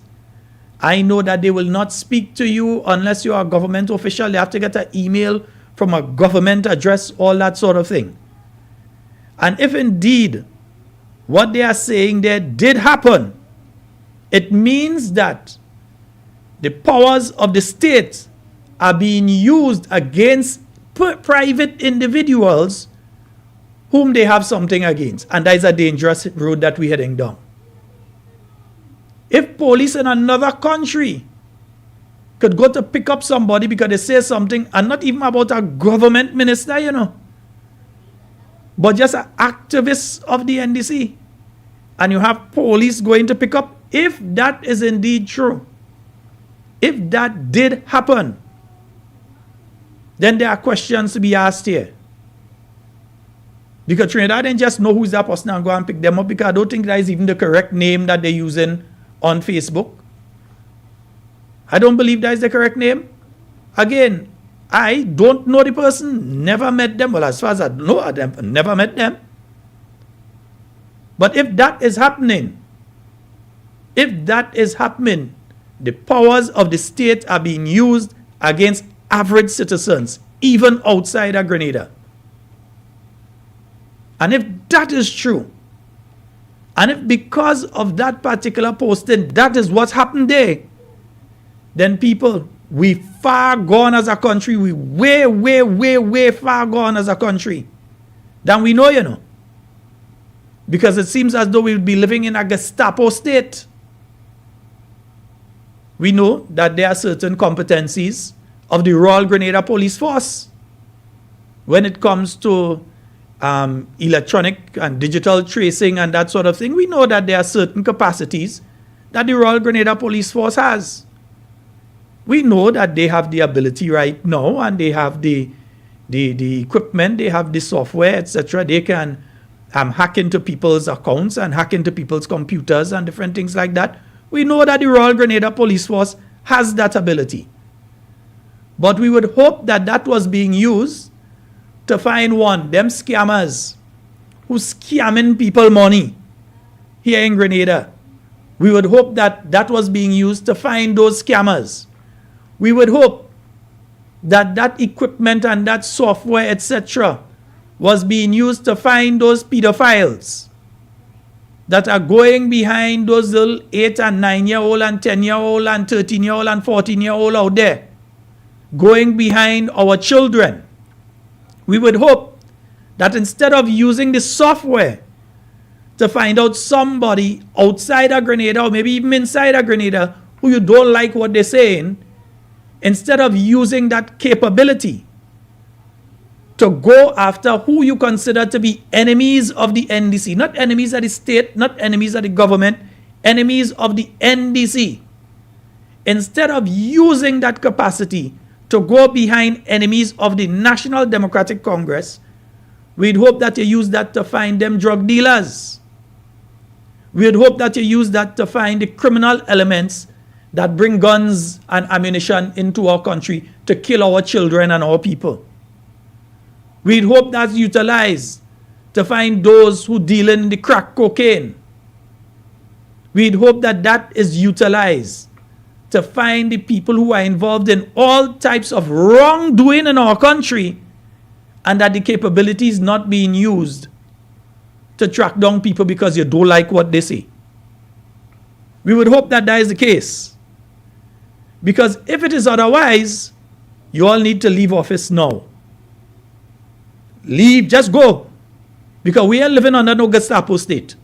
I know that they will not speak to you unless you are a government official. They have to get an email from a government address, all that sort of thing. And if indeed what they are saying there did happen, it means that the powers of the state are being used against private individuals whom they have something against. And that is a dangerous road that we're heading down. If police in another country could go to pick up somebody because they say something, and not even about a government minister, you know, but just an activist of the NDC, and you have police going to pick up, if that is indeed true, if that did happen, then there are questions to be asked here. Because Trinidad didn't just know who's that person and go and pick them up, because I don't think that is even the correct name that they're using on Facebook. I don't believe that is the correct name. Again, I don't know the person, never met them. Well, as far as I know, I never met them. But if that is happening, the powers of the state are being used against average citizens even outside of Grenada. And if that is true, and if because of that particular posting, that is what happened there, then people, we far gone as a country. We way far gone as a country than we know, you know. Because it seems as though we would be living in a Gestapo state. We know that there are certain competencies of the Royal Grenada Police Force when it comes to electronic and digital tracing and that sort of thing. We know that there are certain capacities that the Royal Grenada Police Force has. We know that they have the ability right now, and they have the equipment, they have the software, etc. They can hack into people's accounts and hack into people's computers and different things like that. We know that the Royal Grenada Police Force has that ability. But we would hope that that was being used to find them scammers who scamming people money here in Grenada. We would hope that that was being used to find those scammers. We would hope that that equipment and that software, etc., was being used to find those pedophiles that are going behind those little 8 and 9-year-old and 10-year-old and 13-year-old and 14-year-old out there, going behind our children. We would hope that instead of using the software to find out somebody outside of Grenada or maybe even inside of Grenada who you don't like what they're saying, instead of using that capability to go after who you consider to be enemies of the NDC, not enemies of the state, not enemies of the government, enemies of the NDC. Instead of using that capacity to go behind enemies of the National Democratic Congress, we'd hope that you use that to find them drug dealers. We'd hope that you use that to find the criminal elements that bring guns and ammunition into our country to kill our children and our people. We'd hope that's utilized to find those who deal in the crack cocaine. We'd hope that that is utilized to find the people who are involved in all types of wrongdoing in our country, and that the capability is not being used to track down people because you don't like what they say. We would hope that that is the case. Because if it is otherwise, you all need to leave office now. Leave, just go. Because we are living under no Gestapo state.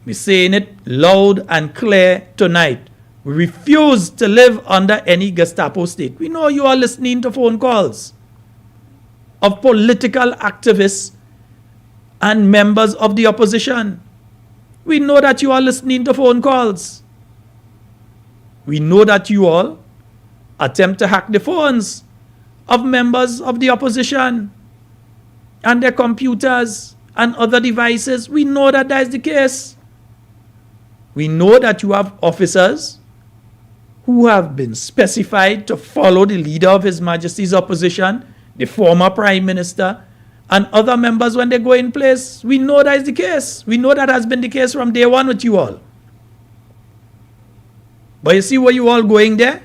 We're saying it loud and clear tonight. We refuse to live under any Gestapo state. We know you are listening to phone calls of political activists and members of the opposition. We know that you are listening to phone calls. We know that you all attempt to hack the phones of members of the opposition and their computers and other devices. We know that that is the case. We know that you have officers who have been specified to follow the leader of His Majesty's opposition, the former Prime Minister, and other members when they go in place. We know that is the case. We know that has been the case from day one with you all. But you see where you all going there?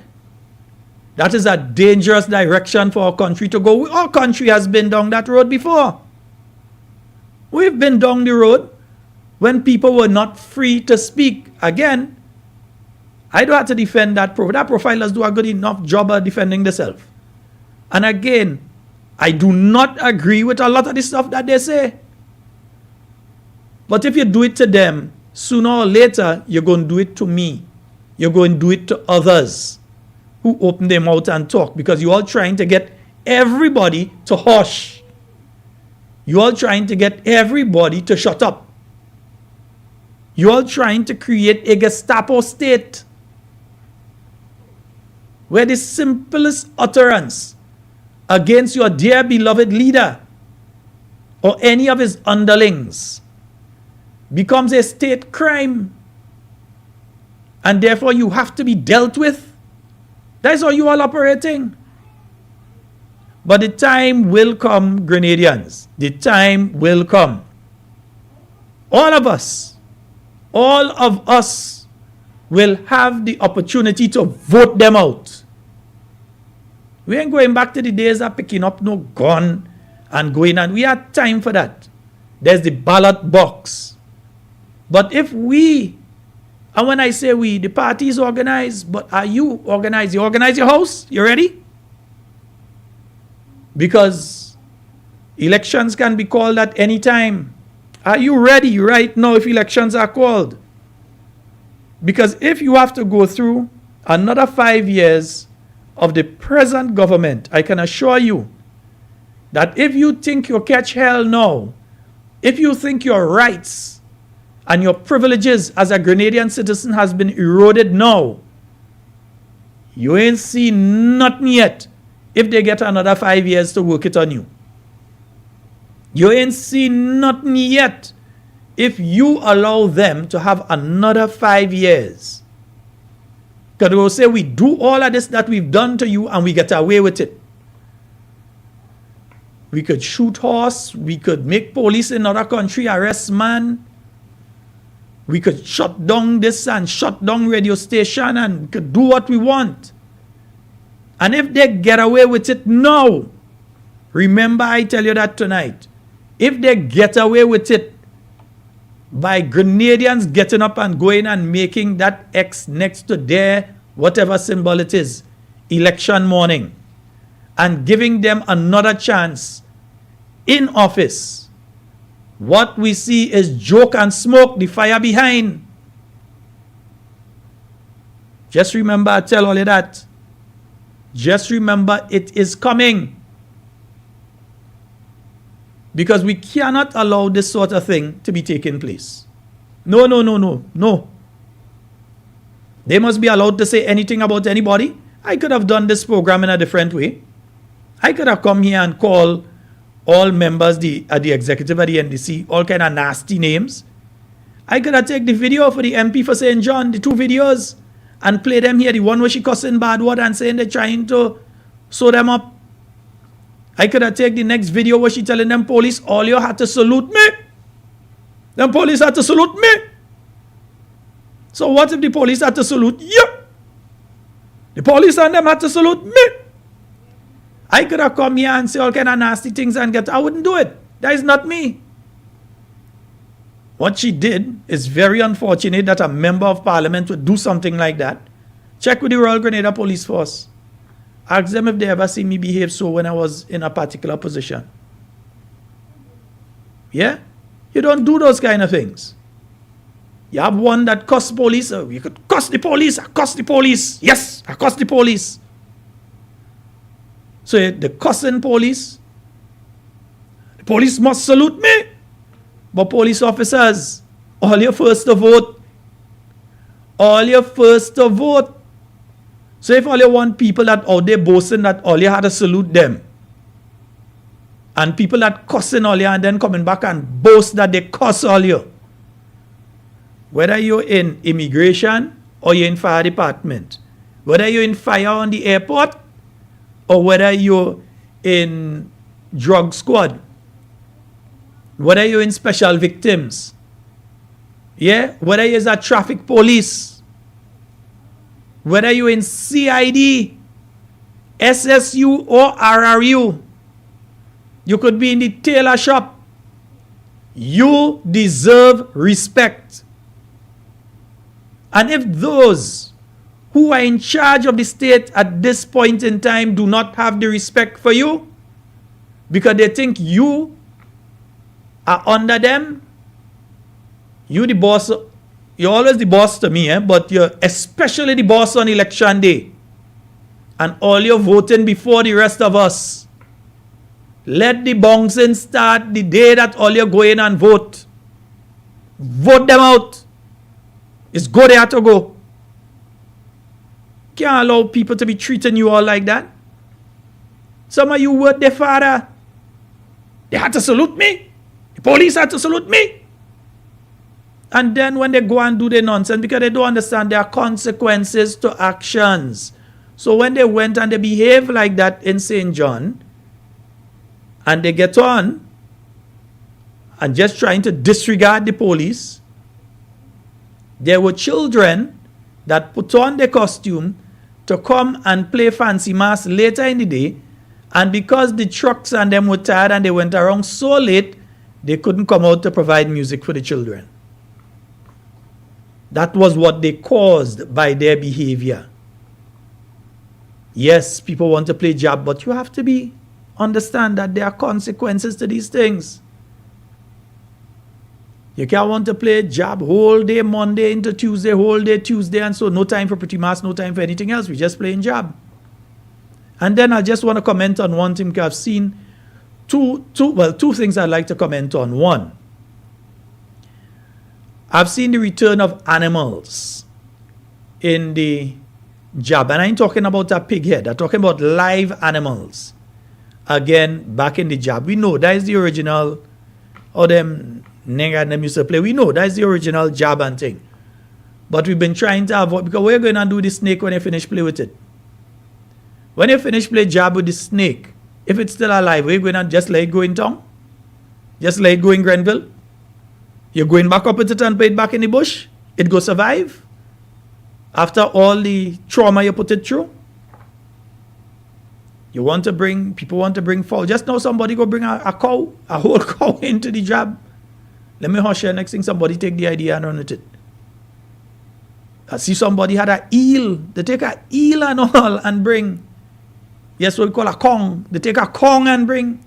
That is a dangerous direction for our country to go. Our country has been down that road before. We've been down the road when people were not free to speak. Again, I don't have to defend that profile. That profilers do a good enough job of defending themselves. And again, I do not agree with a lot of the stuff that they say. But if you do it to them, sooner or later, you're going to do it to me. You're going to do it to others who open their mouth and talk, because you're all trying to get everybody to hush. You're all trying to get everybody to shut up. You're all trying to create a Gestapo state where the simplest utterance against your dear beloved leader or any of his underlings becomes a state crime, and therefore you have to be dealt with. That's how you are operating. But the time will come, Grenadians. The time will come. All of us will have the opportunity to vote them out. We ain't going back to the days of picking up no gun and going, and we had time for that. There's the ballot box. But if we, and when I say we, the party is organized, but are you organized? You organize your house? You ready? Because elections can be called at any time. Are you ready right now if elections are called? Because if you have to go through another 5 years of the present government, I can assure you that if you think you catch hell now, if you think your rights and your privileges as a Grenadian citizen has been eroded now, you ain't seen nothing yet if they get another 5 years to work it on you. You ain't seen nothing yet if you allow them to have another 5 years. Because they will say, we do all of this that we've done to you and we get away with it. We could shoot horse. We could make police in another country arrest man. We could shut down this and shut down radio station, and we could do what we want. And if they get away with it now, remember I tell you that tonight, if they get away with it by Grenadians getting up and going and making that X next to their whatever symbol it is, election morning, and giving them another chance in office, what we see is joke and smoke, the fire behind. Just remember, I tell all of that. Just remember, it is coming. Because we cannot allow this sort of thing to be taking place. No, no, no, no, no. They must be allowed to say anything about anybody. I could have done this program in a different way. I could have come here and call all members at the executive at the NDC all kind of nasty names. I could have taken the video for the MP for St. John, the 2 videos, and play them here. The one where she cussing bad word and saying they're trying to sew them up. I could have taken the next video where she telling them police, all you had to salute me. Them police had to salute me. So what if the police had to salute you? The police and them had to salute me. I could have come here and say all kind of nasty things and I wouldn't do it. That is not me. What she did is very unfortunate that a member of parliament would do something like that. Check with the Royal Grenada Police Force. Ask them if they ever see me behave so when I was in a particular position. Yeah? You don't do those kind of things. You have one that cuss police. You could cuss the police. I cuss the police. Yes, I cuss the police. So the cussing police, the police must salute me. But police officers, all you're first to vote. All you're first to vote. So if all you want people that out there boasting that all you had to salute them, and people that cussing all you and then coming back and boast that they cuss all you, whether you're in immigration or you're in fire department, whether you're in fire on the airport or whether you're in drug squad, whether you're in special victims, yeah, whether you're a traffic police, whether you're in CID, SSU or RRU, you could be in the tailor shop, you deserve respect. And if those who are in charge of the state at this point in time do not have the respect for you because they think you are under them, you the boss, you're always the boss to me, but you're especially the boss on election day. And all you're voting before the rest of us. Let the bouncing start the day that all you're going and vote. Vote them out. It's go there to go. Can't allow people to be treating you all like that. Some of you work their father. They had to salute me. The police had to salute me. And then when they go and do their nonsense, because they don't understand there are consequences to actions. So when they went and they behave like that in St. John, and they get on, and just trying to disregard the police, there were children that put on their costume to come and play fancy mass later in the day, and because the trucks and them were tired and they went around so late, they couldn't come out to provide music for the children. That was what they caused by their behavior. Yes, people want to play jab, but you have to understand that there are consequences to these things. You can't want to play jab whole day Monday into Tuesday, whole day Tuesday, and so no time for pretty mass, no time for anything else. We're just playing jab. And then I just want to comment on one thing. I've seen two things I'd like to comment on. One, I've seen the return of animals in the jab. And I ain't talking about a pig head. I'm talking about live animals. Again, back in the jab. We know that is the original, or them nigga and them used to play. We know that is the original jab and thing. But we've been trying to avoid, because we're going to do the snake when you finish play with it. When you finish play jab with the snake, if it's still alive, we're going to just let it go in town? Just let it go in Grenville? You're going back up with it and put it back in the bush? It go survive? After all the trauma you put it through? People want to bring fowl. Just now somebody go bring a cow, a whole cow into the jab. Let me hush here. Next thing somebody take the idea and run with it. I see somebody had an eel. They take an eel and all and bring. Yes, what we call a Kong. They take a Kong and bring.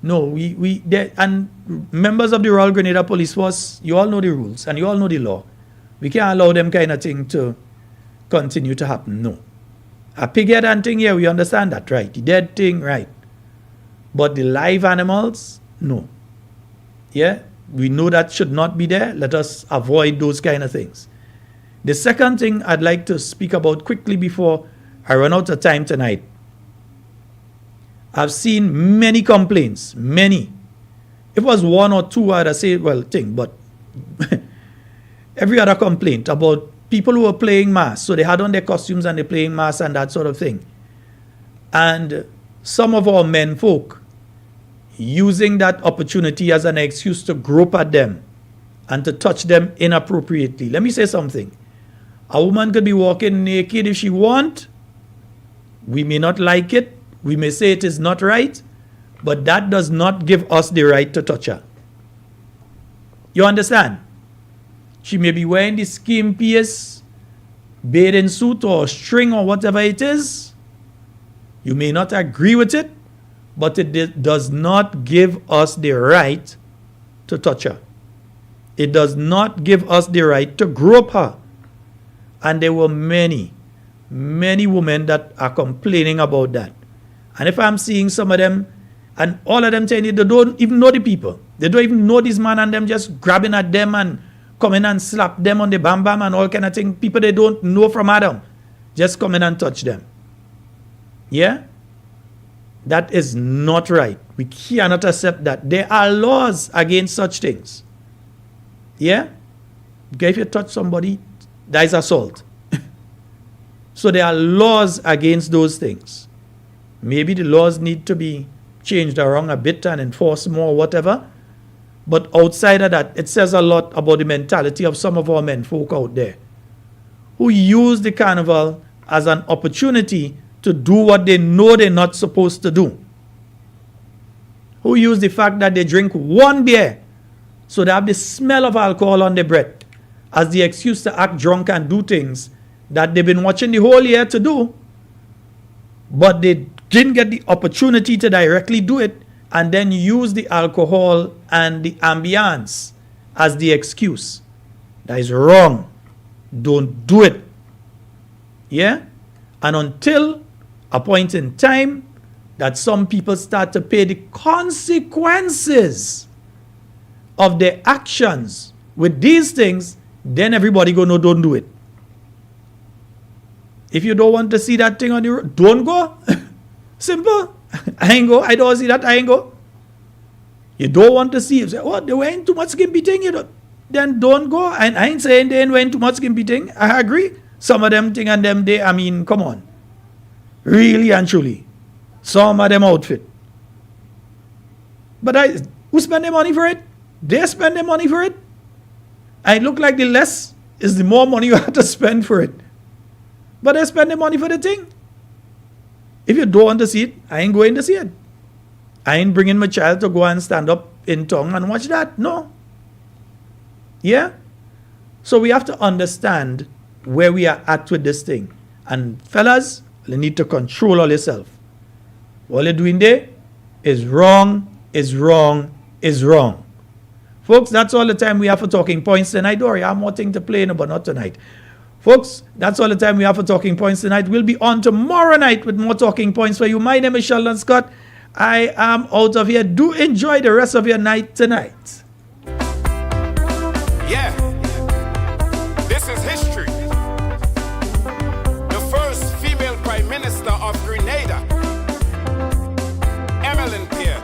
No, and members of the Royal Grenada Police Force, you all know the rules and you all know the law. We can't allow them kind of thing to continue to happen. No. A pig head and thing, yeah, we understand that, right? The dead thing, right? But the live animals, no. Yeah, we know that should not be there. Let us avoid those kind of things. The second thing I'd like to speak about quickly before I run out of time tonight. I've seen many complaints, many. If it was one or two, I'd say, well, but every other complaint about people who were playing mass. So they had on their costumes and they're playing mass and that sort of thing. And some of our men folk using that opportunity as an excuse to grope at them and to touch them inappropriately. Let me say something. A woman could be walking naked if she want. We may not like it. We may say it is not right. But that does not give us the right to touch her. You understand? She may be wearing the skimpiest bathing suit or string or whatever it is. You may not agree with it, but it does not give us the right to touch her. It does not give us the right to grope her. And there were many, many women that are complaining about that. And if I'm seeing some of them, and all of them telling you they don't even know the people. They don't even know this man, and them just grabbing at them and coming and slap them on the bam bam and all kind of thing. People they don't know from Adam, just come in and touch them. Yeah? That is not right. We cannot accept that. There are laws against such things. Yeah? Okay, if you touch somebody, that is assault. So there are laws against those things. Maybe the laws need to be changed around a bit and enforced more or whatever. But outside of that, it says a lot about the mentality of some of our men folk out there who use the carnival as an opportunity to do what they know they're not supposed to do. Who use the fact that they drink one beer so they have the smell of alcohol on their breath as the excuse to act drunk and do things that they've been watching the whole year to do, but they didn't get the opportunity to directly do it, and then use the alcohol and the ambience as the excuse. That is wrong. Don't do it. Yeah? And until a point in time that some people start to pay the consequences of their actions with these things, then everybody go, no, don't do it. If you don't want to see that thing on the road, don't go. Simple. I ain't go. I don't see that. I ain't go. You don't want to see it. Say, oh, they're wearing too much skimpy thing. Then don't go. And I ain't saying they ain't wearing too much skimpy thing. I agree. Some of them thing and them day, I mean, come on. Really and truly. Some of them outfit. But who spend their money for it? They spend their money for it. And it look like the less is the more money you have to spend for it. But they spend the money for the thing. If you don't want to see it, I ain't going to see it. I ain't bringing my child to go and stand up in tongue and watch that. No. Yeah? So we have to understand where we are at with this thing. And fellas, you need to control all yourself. All you're doing there is wrong, is wrong, is wrong. Folks, that's all the time we have for Talking Points tonight. Don't worry, I have more thing to play, but not tonight. Folks, that's all the time we have for Talking Points tonight. We'll be on tomorrow night with more Talking Points for you. My name is Sheldon Scott. I am out of here. Do enjoy the rest of your night tonight. Yeah, this is history. The first female Prime Minister of Grenada, Emmeline Pierre.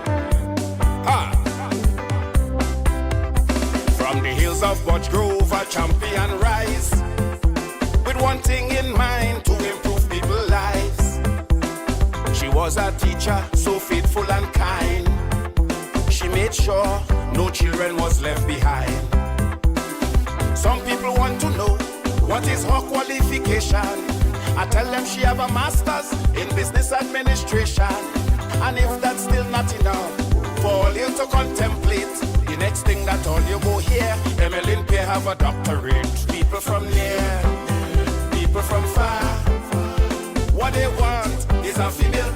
From the hills of Budge Grove, a champion rise, with one thing in mind, to improve people's lives. She was a teacher, so faithful and kind. She made sure no children was left behind. Some people want to know what is her qualification. I tell them she have a master's in business administration. And if that's still not enough for all you to contemplate, the next thing that all you go hear, Emmeline Pierre have a doctorate. People from near, people from far, what they want is a female